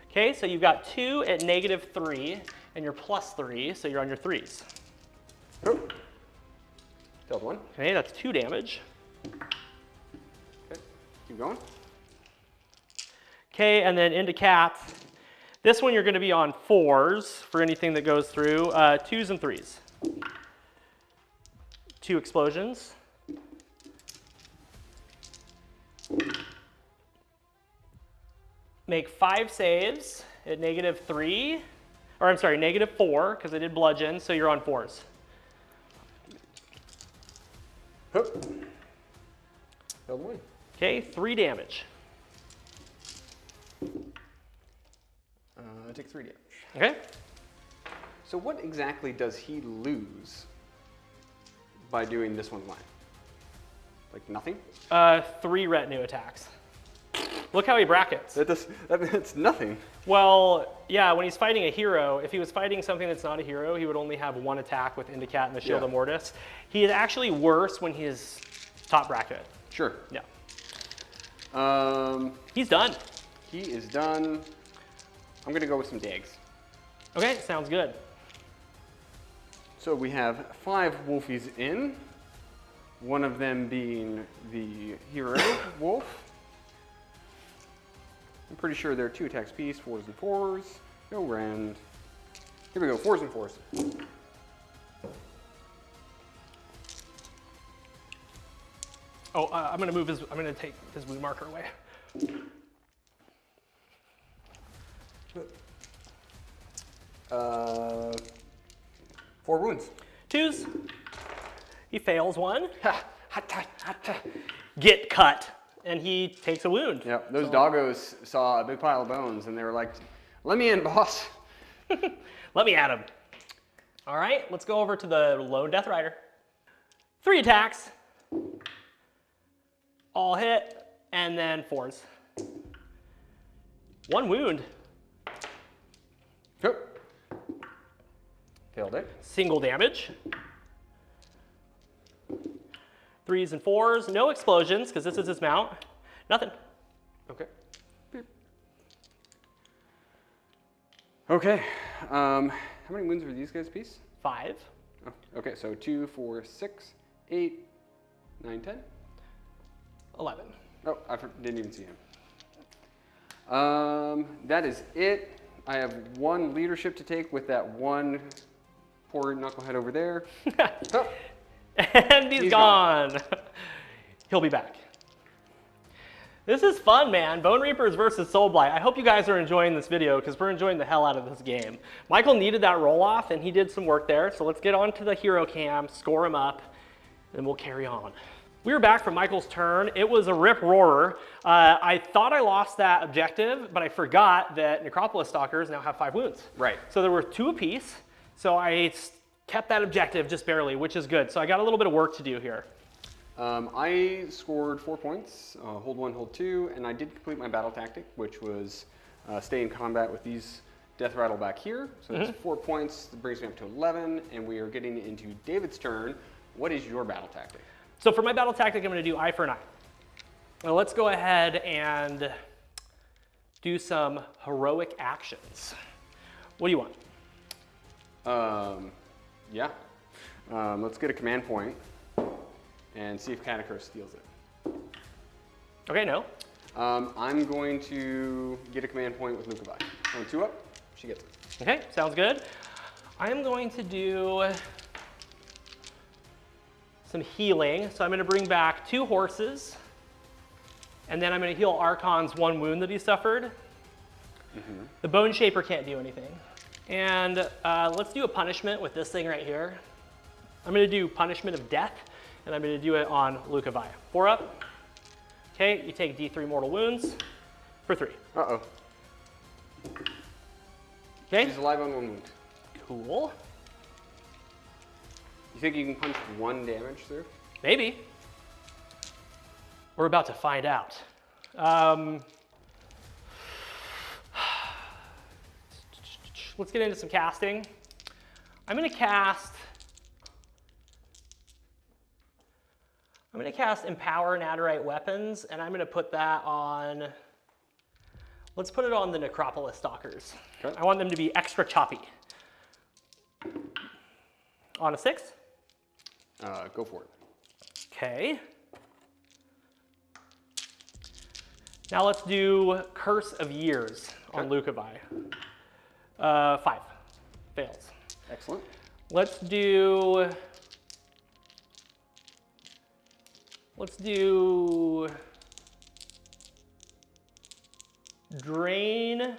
Okay, so you've got 2 at -3, and you're +3, so you're on your 3s. Oh. Failed 1. Okay, that's 2 damage. Okay. Keep going. Okay, and then into Cat. This one you're going to be on 4s for anything that goes through. 2s and 3s. 2 explosions. Make 5 saves at -3, or I'm sorry, -4, because I did bludgeon, so you're on 4s. Hook. Failed 1. Okay, 3 damage. Take 3 damage. Okay. So what exactly does he lose by doing this one's line? Like nothing? 3 retinue attacks. Look how he brackets. That's nothing. Well, yeah, when he's fighting a hero, if he was fighting something that's not a hero, he would only have 1 attack with Indicat and the Shield of Mortis. He is actually worse when he's top bracket. Sure. Yeah. He's done. He is done. I'm gonna go with some dags. Okay, sounds good. So we have 5 wolfies in. One of them being the hero wolf. I'm pretty sure they're 2 attacks piece, 4s and 4s. Go rend. Here we go, 4s and 4s. Oh, I'm gonna take his wound marker away. 4 wounds. 2s. He fails 1. Get cut. And he takes a wound. Yep, those doggos saw a big pile of bones and they were like, let me in, boss. Let me at him. All right, let's go over to the lone Death Rider. 3 attacks. All hit, and then 4s. 1 wound. Yep. Failed it. Single damage. 3s and 4s. No explosions, because this is his mount. Nothing. Okay. Beep. Okay. How many wounds were these guys piece? 5. Oh, okay, so 2, 4, 6, 8, 9, 10. 11. Oh, I didn't even see him. That is it. I have 1 leadership to take with that 1 poor knucklehead over there. Oh. And he's gone. He'll be back. This is fun, man. Bonereapers versus Soulblight. I hope you guys are enjoying this video because we're enjoying the hell out of this game. Michael needed that roll-off, and he did some work there. So let's get on to the hero cam, score him up, and we'll carry on. We were back from Michael's turn. It was a rip-roarer. I thought I lost that objective, but I forgot that Necropolis Stalkers now have 5 wounds. Right. So there were 2 apiece. So I kept that objective just barely, which is good. So I got a little bit of work to do here. I scored 4 points, hold 1, hold 2, and I did complete my battle tactic, which was stay in combat with these death rattle back here. So that's 4 points, that brings me up to 11, and we are getting into David's turn. What is your battle tactic? So for my battle tactic, I'm going to do eye for an eye. Now let's go ahead and do some heroic actions. What do you want? Yeah. Let's get a command point and see if Catacurse steals it. Okay, no. I'm going to get a command point with Lucavi. On 2 up, she gets it. Okay, sounds good. I am going to do some healing. So I'm going to bring back 2 horses, and then I'm going to heal Archon's 1 wound that he suffered. The Bone Shaper can't do anything. And let's do a punishment with this thing right here. I'm going to do Punishment of Death, and I'm going to do it on Lucavi. 4 up. Okay, you take D3 mortal wounds for 3. Uh-oh. Okay. She's alive on 1 wound. Cool. You think you can punch 1 damage through? Maybe. We're about to find out. Let's get into some casting. I'm going to cast Empower Nadirite Weapons, and I'm going to put that on, let's put it on the Necropolis Stalkers. Okay. I want them to be extra choppy. On a 6? Go for it. Okay. Now let's do Curse of Years on Lucavi. 5. Fails. Excellent. Let's do Drain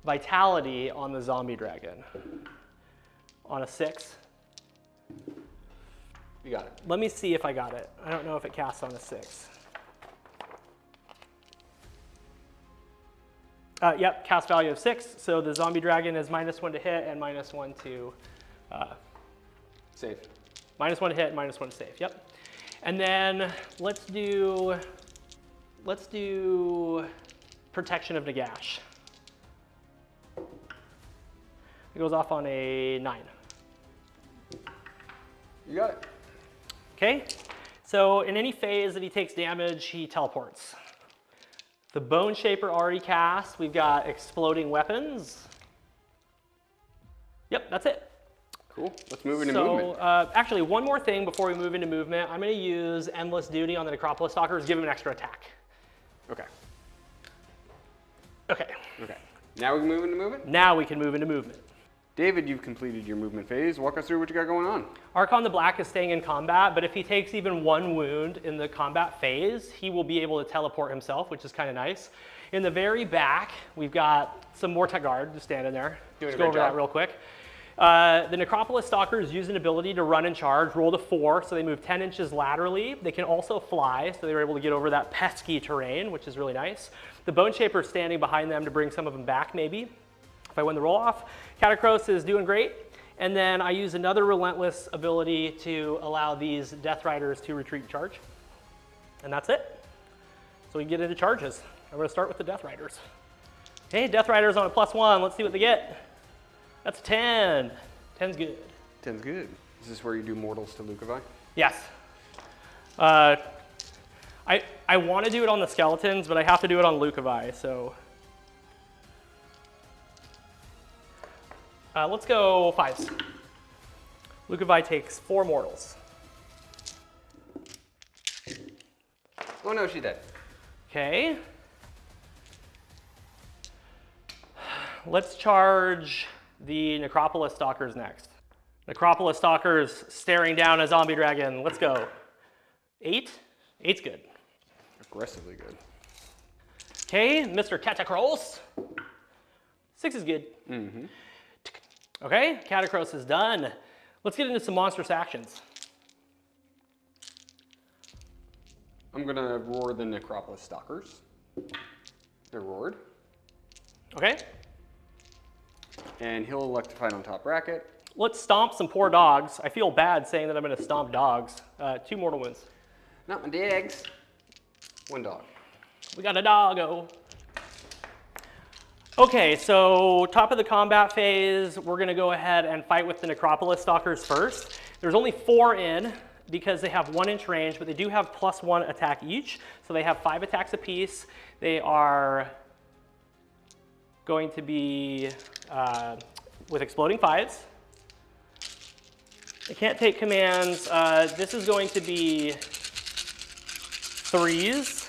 Vitality on the Zombie Dragon. On a 6. You got it. Let me see if I got it. I don't know if it casts on a 6. Yep, cast value of 6. So the Zombie Dragon is -1 to hit and -1 to Save. -1 to hit and -1 to save. Yep. And then let's do Protection of Nagash. It goes off on a 9. You got it. Okay. So in any phase that he takes damage, he teleports. The Bone Shaper already cast. We've got Exploding Weapons. Yep, that's it. Cool. Let's move into movement. Actually, one more thing before we move into movement. I'm going to use Endless Duty on the Necropolis Stalkers, give him an extra attack. Okay. Okay. Okay. Now we can move into movement? Now we can move into movement. David, you've completed your movement phase. Walk us through what you got going on. Archon the Black is staying in combat, but if he takes even 1 wound in the combat phase, he will be able to teleport himself, which is kind of nice. In the very back, we've got some Mortec Guard just standing there. Doing a Let's great go over job. that real quick. The Necropolis Stalkers use an ability to run and charge, roll to 4, so they move 10 inches laterally. They can also fly, so they were able to get over that pesky terrain, which is really nice. The Bone Shaper is standing behind them to bring some of them back, maybe, if I win the roll-off. Catacross is doing great. And then I use another Relentless ability to allow these Death Riders to retreat and charge. And that's it. So we get into charges. I'm going to start with the Death Riders. Hey, Death Riders on a +1. Let's see what they get. That's 10. 10's good. 10's good. Is this where you do mortals to Lucavi? Yes. I want to do it on the skeletons, but I have to do it on Lucavi, so. Let's go 5s. Lucavi takes 4 mortals. Oh no, she's dead. Okay. Let's charge the Necropolis Stalkers next. Necropolis Stalkers staring down a zombie dragon. Let's go. 8? 8's good. Aggressively good. Okay, Mr. Catacross. 6 is good. Mm-hmm. Okay, Catacross is done. Let's get into some monstrous actions. I'm gonna roar the Necropolis Stalkers. They're roared. Okay, And he'll elect to fight on top bracket. let's stomp some poor dogs. I feel bad saying that I'm gonna stomp dogs. 2 mortal wounds. Not my dags. 1 dog. We got a doggo. Okay, so top of the combat phase, we're gonna go ahead and fight with the Necropolis Stalkers first. There's only 4 in because they have 1 inch range, but they do have +1 attack each. So they have 5 attacks apiece. They are going to be with exploding 5s. They can't take commands. This is going to be 3s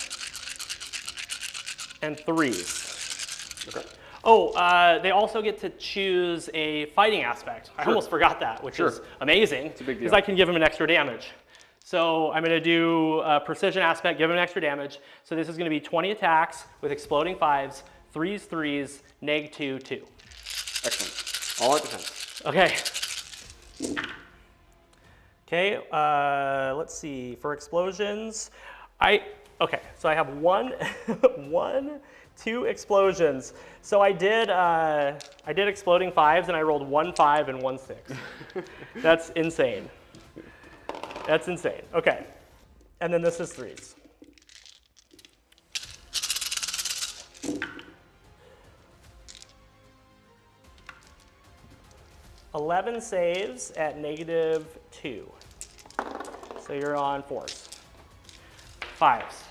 and 3s. Okay. Oh, they also get to choose a fighting aspect. I almost forgot that, which is amazing. It's a big because deal. I can give him an extra damage. So I'm going to do a precision aspect, give him an extra damage. So this is going to be 20 attacks with exploding 5s, 3s, 3s, -2, 2. Excellent. All out defense. Okay. Okay, let's see. For explosions, okay, so I have 2 explosions. So I did exploding 5s and I rolled 1 5 and 1 6. That's insane. That's insane. Okay, and then this is 3s. $11 saves at -2. So you're on 4s. 5s,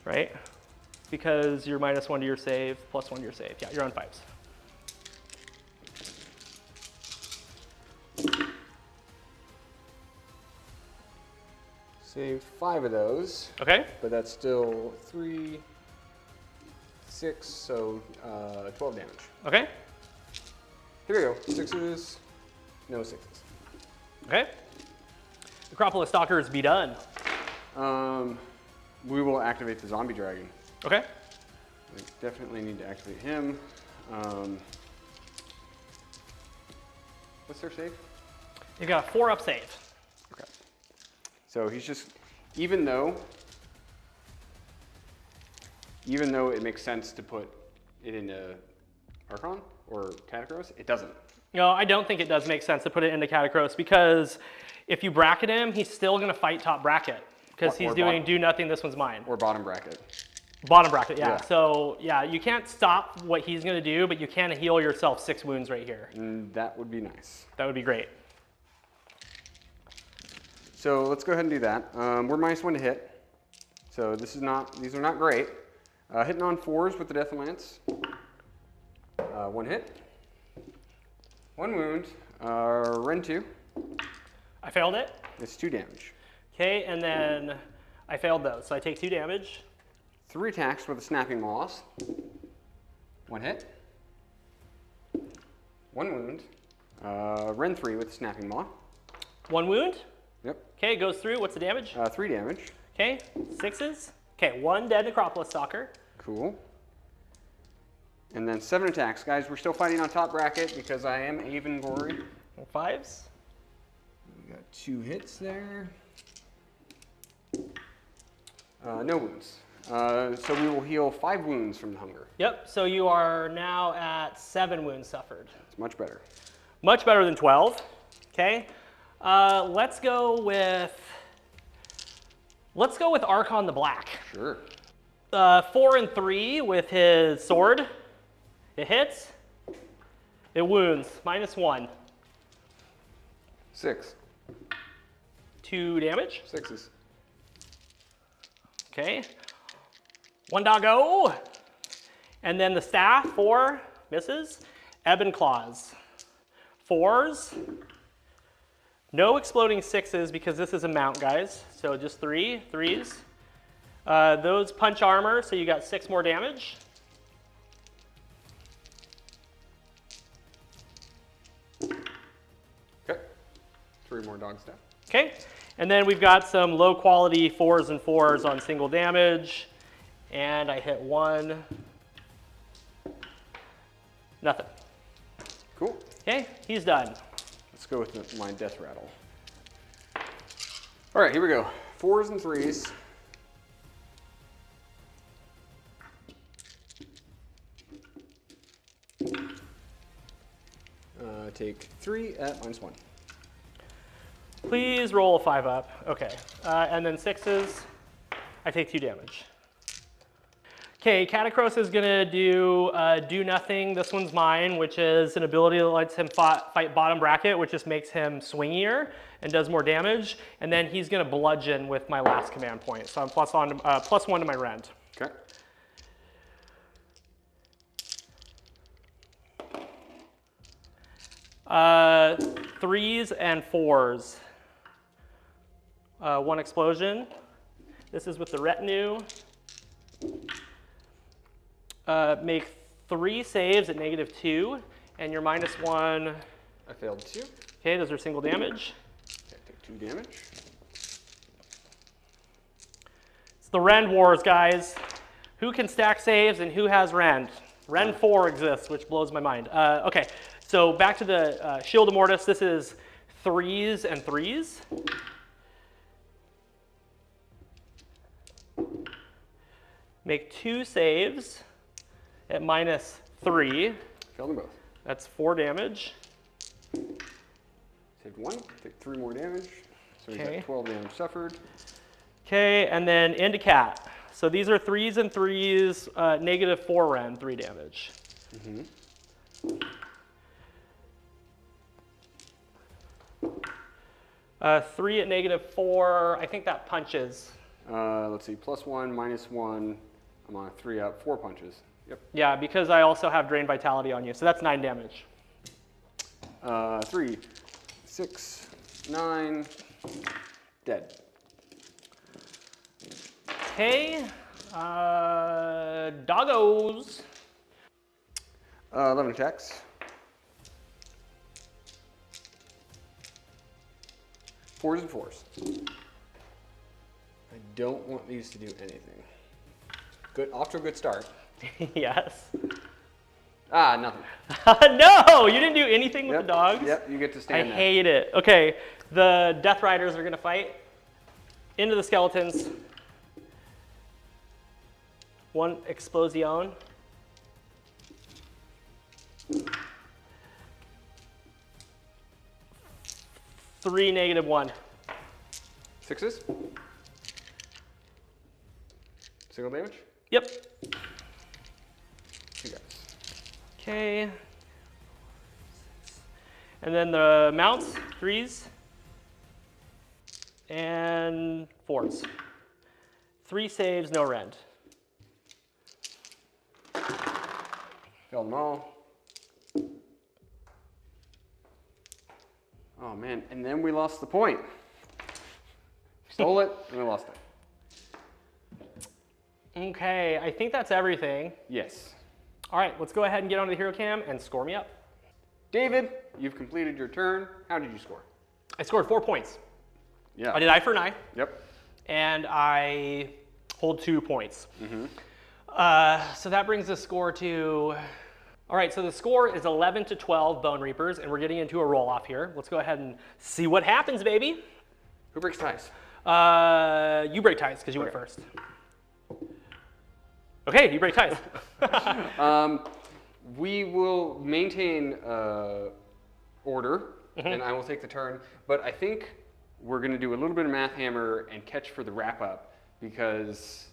right? Because you're -1 to your save, +1 to your save. Yeah, you're on 5s. Saved 5 of those, Okay. but that's still 3, 6, so 12 damage. Okay. Here we go. 6s, no 6s. Okay. Necropolis Stalkers be done. We will activate the zombie dragon. Okay. We definitely need to activate him. What's their save? You've got a 4-up save. Okay. So he's just, even though it makes sense to put it into Archon or Catacross, it doesn't. No, I don't think it does make sense to put it into Catacross because if you bracket him, he's still going to fight top bracket because he's doing do nothing, this one's mine. Or bottom bracket. Bottom bracket, yeah. Yeah. So yeah, you can't stop what he's going to do, but you can heal yourself 6 wounds right here. That would be nice. That would be great. So let's go ahead and do that. We're -1 to hit. So these are not great. Hitting on 4s with the Death Lance. 1 hit. 1 wound. Ren 2. I failed it. It's 2 damage. Okay, and then I failed those, so I take 2 damage. 3 attacks with a Snapping Maws. 1 hit. 1 wound. Rend 3 with Snapping Maw. 1 wound. Yep. Okay, goes through. What's the damage? 3 damage. Okay, 6s. Okay, 1 dead Necropolis Stalker. Cool. And then 7 attacks. Guys, we're still fighting on top bracket because I am even gory. 5s. We got 2 hits there. No wounds. So we will heal 5 wounds from the hunger. Yep, so you are now at 7 wounds suffered. It's much better. Much better than 12. Okay, let's go with Archon the Black. Sure. 4 and 3 with his sword. It hits. It wounds. -1. 6. 2 damage. 6s. Okay. 1 doggo. And then the staff, 4 misses. Ebon Claws. 4s. No exploding 6s because this is a mount, guys. So just 3s. Those punch armor, so you got 6 more damage. Okay. 3 more dog staff. Okay. And then we've got some low quality 4s and 4s on single damage. And I hit 1. Nothing. Cool. Okay, he's done. Let's go with my death rattle. All right, here we go. 4s and 3s. Take 3 at -1. Please roll a 5 up. Okay. And then 6s. I take 2 damage. Okay, Catacross is gonna do nothing. This one's mine, which is an ability that lets him fight bottom bracket, which just makes him swingier and does more damage. And then he's gonna bludgeon with my last command point. So I'm +1 to my rend. Okay. Uh, 3s and 4s. 1 explosion. This is with the retinue. Make 3 saves at -2, and you're -1. I failed 2. Okay, those are single damage. Okay, take 2 damage. It's the Rend Wars, guys. Who can stack saves and who has Rend? Rend 4 exists, which blows my mind. Okay, so back to the Shield of Mortis. This is 3s and 3s. Make 2 saves at -3. Failed them both. That's 4 damage. Take 1, take 3 more damage. So we Okay. got 12 damage suffered. Okay, and then into Cat. So these are 3s and 3s, -4 rend, 3 damage. 3 at -4, I think that punches. Let's see, +1, -1. I'm on a 3 up, 4 punches. Yep. Yeah, because I also have Drain Vitality on you, so that's 9 damage. 3, 6, 9, dead. Okay, doggos. 11 attacks. 4s and 4s. I don't want these to do anything. Good, off to a good start. Yes. Ah, nothing. No, you didn't do anything with Yep, the dogs? Yep, you get to I stand there. hate it. Okay, the Death Riders are gonna fight. Into the skeletons. 1 explosion. 3 -1. 6s. Single damage. Yep. 2 guys. Okay. And then the mounts, 3s and 4s. 3 saves, no rend. Failed them all. Oh man, and then we lost the point. Stole it, and we lost it. Okay, I think that's everything. Yes. All right, let's go ahead and get onto the hero cam and score me up. David, you've completed your turn. How did you score? I scored 4 points. Yeah. I did eye for an eye. Yep. And I hold 2 points. So that brings the score to, all right, so the score is 11 to 12 Bonereapers, and we're getting into a roll-off here. Let's go ahead and see what happens, baby. Who breaks ties? You break ties, because you went first. Okay, you break ties. We will maintain order, and I will take the turn, but I think we're going to do a little bit of Math Hammer and catch for the wrap-up, because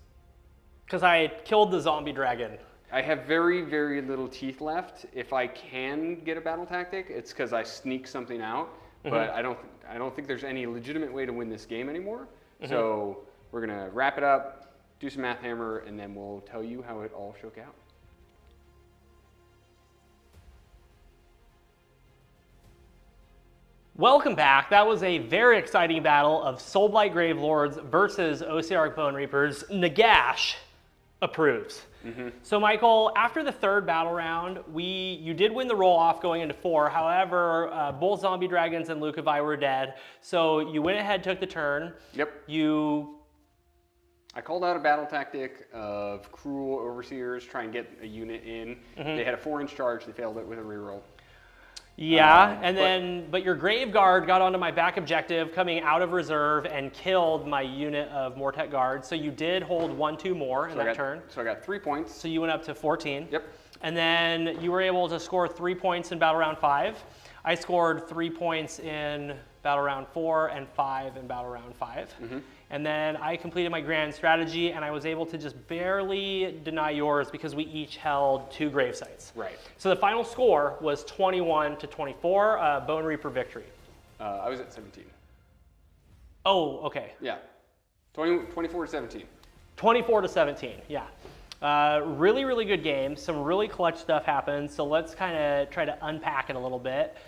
I killed the zombie dragon. I have very, very little teeth left. If I can get a battle tactic, it's because I sneak something out, but I don't think there's any legitimate way to win this game anymore. So we're going to wrap it up, do some Math Hammer, and then we'll tell you how it all shook out. Welcome back. That was a very exciting battle of Soulblight Gravelords versus Ossiarch Bonereapers. Nagash approves. So Michael, after the third battle round, you did win the roll-off going into 4. However, both zombie dragons and Lucavi were dead. So you went ahead, took the turn. Yep. I called out a battle tactic of Cruel Overseers, try and get a unit in. They had a 4-inch charge, they failed it with a reroll. Yeah, but your Grave Guard got onto my back objective coming out of reserve and killed my unit of Mortet Guards. So you did hold 1-2 more in that turn. So I got 3 points. So you went up to 14. Yep. And then you were able to score 3 points in battle round 5. I scored 3 points in battle round 4 and 5 in battle round 5. And then I completed my grand strategy, and I was able to just barely deny yours because we each held 2 grave sites. Right. So the final score was 21 to 24, Bonereaper victory. I was at 17. Oh, okay. Yeah. 24 to 17. 24 to 17, yeah. Really, really good game. Some really clutch stuff happened. So let's kind of try to unpack it a little bit.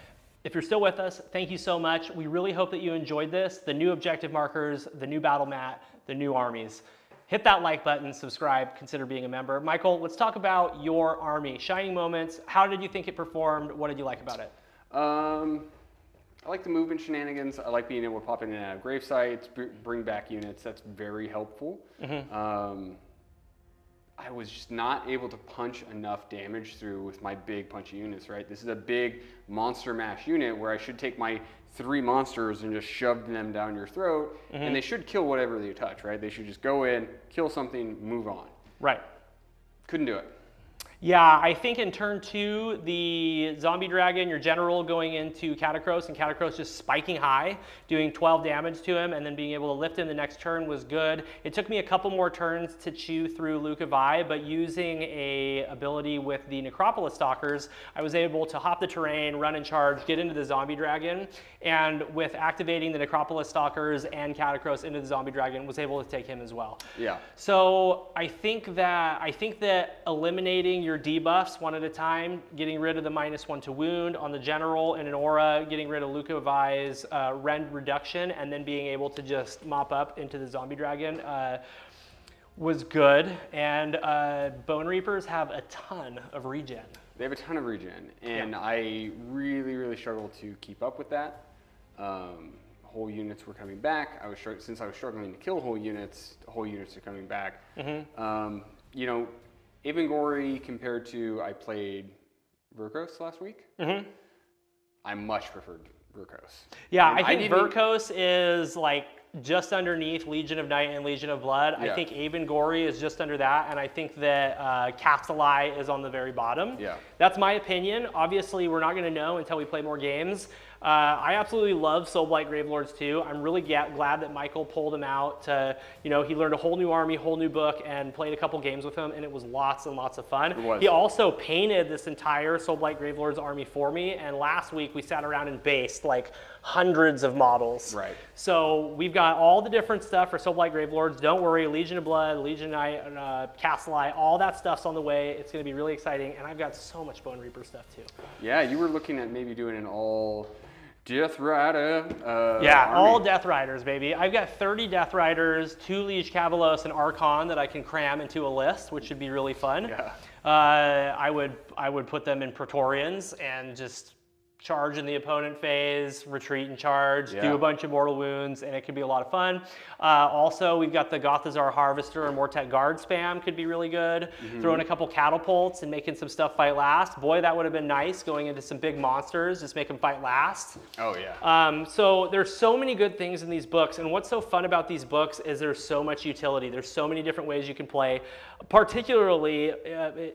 If you're still with us, thank you so much. We really hope that you enjoyed this, the new objective markers, the new battle mat, the new armies. Hit that like button, subscribe, consider being a member. Michael, let's talk about your army. Shining moments, how did you think it performed? What did you like about it? I like the movement shenanigans. I like being able to pop in and out of grave sites, bring back units. That's very helpful. I was just not able to punch enough damage through with my big punchy units, right? This is a big monster mash unit where I should take my 3 monsters and just shove them down your throat, and they should kill whatever they touch, right? They should just go in, kill something, move on. Right. Couldn't do it. Yeah, I think in turn 2, the zombie dragon, your general, going into Catacross, and Catacross just spiking high, doing 12 damage to him, and then being able to lift him the next turn was good. It took me a couple more turns to chew through Lucavi, but using a ability with the Necropolis Stalkers, I was able to hop the terrain, run and charge, get into the zombie dragon, and with activating the Necropolis Stalkers and Catacross into the zombie dragon, was able to take him as well. Yeah. So I think that eliminating your debuffs one at a time, getting rid of the -1 to wound on the general and an aura, getting rid of Lucavi's rend reduction, and then being able to just mop up into the zombie dragon was good. And Bonereapers have a ton of regen. They have a ton of regen, and I really, really struggled to keep up with that. Whole units were coming back. Since I was struggling to kill whole units are coming back. You know, Avengori compared to I played Verkos last week. I much preferred Verkos. Yeah, I think Verkos is like just underneath Legion of Night and Legion of Blood. Yeah. I think Avengori is just under that, and I think that Capsulai is on the very bottom. Yeah. That's my opinion. Obviously, we're not going to know until we play more games. I absolutely love Soulblight Gravelords too. I'm really glad that Michael pulled him out to, he learned a whole new army, whole new book, and played a couple games with him, and it was lots and lots of fun. It was. He also painted this entire Soulblight Gravelords army for me, and last week we sat around and based like hundreds of models. Right. So we've got all the different stuff for Soulblight Gravelords. Don't worry, Legion of Blood, Legion of Night, Castleye, all that stuff's on the way. It's going to be really exciting, and I've got so much Bonereaper stuff too. Yeah, you were looking at maybe doing an all Death Rider. Yeah, army. all Death Riders, baby. I've got 30 Death Riders, 2 Liege Cavalos, and Archon that I can cram into a list, which should be really fun. Yeah. I would put them in Praetorians and just charge in the opponent phase, retreat and charge, do a bunch of mortal wounds, and it could be a lot of fun. Also, we've got the Gothazar Harvester and Mortek Guard spam could be really good. Throwing a couple catapults and making some stuff fight last. Boy, that would have been nice going into some big monsters, just make them fight last. Oh yeah. So there's so many good things in these books, and what's so fun about these books is there's so much utility. There's so many different ways you can play. Particularly,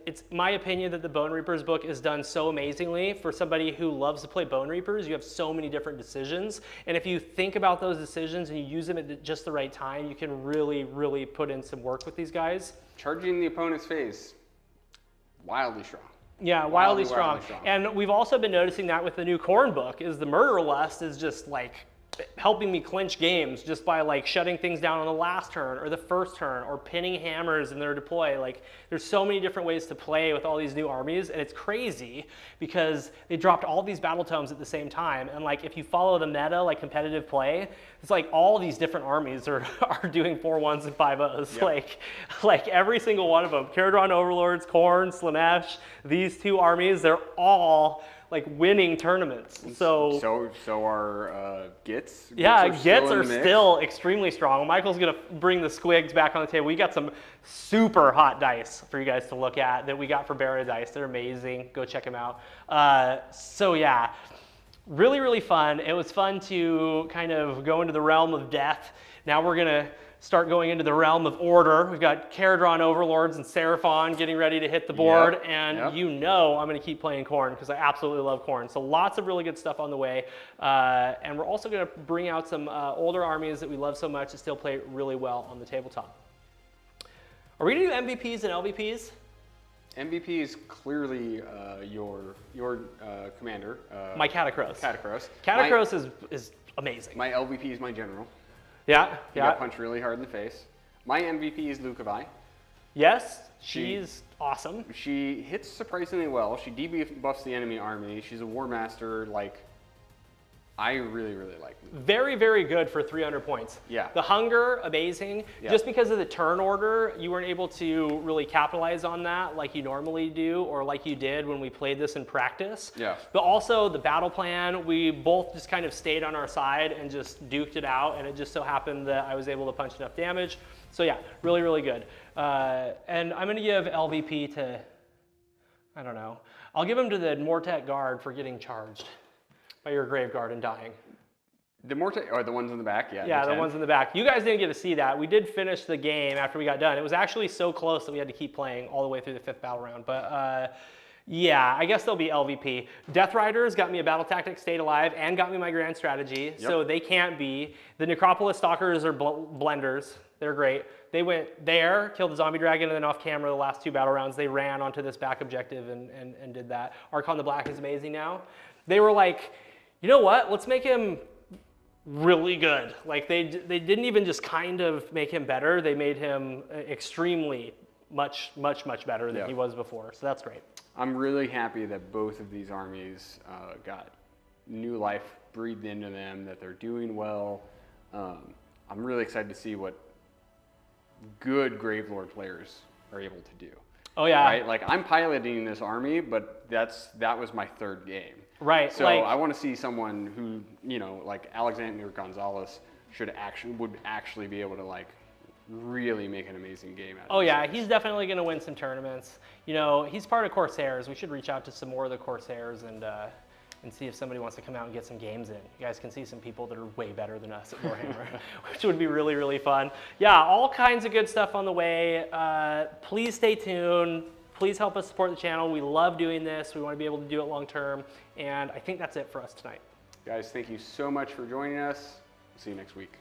it's my opinion that the Bonereapers book is done so amazingly for somebody who loves to play Bonereapers. You have so many different decisions, and if you think about those decisions and you use them at just the right time, you can really, really put in some work with these guys. Charging the opponent's face, wildly strong. Yeah, wildly strong. And we've also been noticing that with the new Khorne book, is the Murder Lust is just like helping me clinch games just by like shutting things down on the last turn or the first turn or pinning hammers in their deploy. Like there's so many different ways to play with all these new armies, and it's crazy because they dropped all these battle tomes at the same time, and like if you follow the meta, like competitive play, it's like all these different armies are doing 4-1s and 5-0s. Yep. Like every single one of them. Caradhran Overlords, Khorne, Slaanesh, these two armies, they're all like winning tournaments. So are Gits. Yeah, Gits are still extremely strong. Michael's gonna bring the squigs back on the table. We got some super hot dice for you guys to look at that we got for Barra Dice. They're amazing. Go check them out. So yeah, really, really fun. It was fun to kind of go into the realm of death. Now we're gonna start going into the realm of order. We've got Caradhran Overlords and Seraphon getting ready to hit the board, and you know I'm going to keep playing Khorne because I absolutely love Khorne. So lots of really good stuff on the way, and we're also going to bring out some older armies that we love so much that still play really well on the tabletop. Are we going to do MVPs and LVPs? MVP is clearly your commander. My Catacross. Catacross is amazing. My LVP is my general. Yeah. He got punched really hard in the face. My MVP is Lucavi. Yes, she's awesome. She hits surprisingly well. She debuffs the enemy army. She's a War Master. Like, I really, really like them. Very, very good for 300 points. Yeah. The hunger, amazing. Yeah. Just because of the turn order, you weren't able to really capitalize on that like you normally do or like you did when we played this in practice. Yeah. But also the battle plan, we both just kind of stayed on our side and just duked it out, and it just so happened that I was able to punch enough damage. So yeah, really, really good. And I'm gonna give LVP to, I don't know, I'll give him to the Mortek Guard for getting charged by your Grave Guard and dying. The Mortek, or the ones in the back, yeah. Yeah, the ones in the back. You guys didn't get to see that. We did finish the game after we got done. It was actually so close that we had to keep playing all the way through the 5th battle round. But yeah, I guess they'll be LVP. Death Riders got me a battle tactic, stayed alive, and got me my grand strategy. Yep. So they can't be. The Necropolis Stalkers are blenders. They're great. They went there, killed the zombie dragon, and then off camera the last 2 battle rounds, they ran onto this back objective and did that. Archon the Black is amazing now. They were like, you know what? Let's make him really good. Like they didn't even just kind of make him better. They made him extremely much better than he was before. So that's great. I'm really happy that both of these armies got new life breathed into them, that they're doing well. I'm really excited to see what good Gravelord players are able to do. Oh yeah. Right? Like I'm piloting this army, but that was my 3rd game. Right. So I want to see someone who, you know, like Alexander Gonzalez would actually be able to like really make an amazing game out of it. Oh yeah, he's definitely going to win some tournaments. You know, he's part of Corsairs. We should reach out to some more of the Corsairs and see if somebody wants to come out and get some games in. You guys can see some people that are way better than us at Warhammer, which would be really, really fun. Yeah, all kinds of good stuff on the way. Please stay tuned. Please help us support the channel. We love doing this. We want to be able to do it long term. And I think that's it for us tonight. Guys, thank you so much for joining us. See you next week.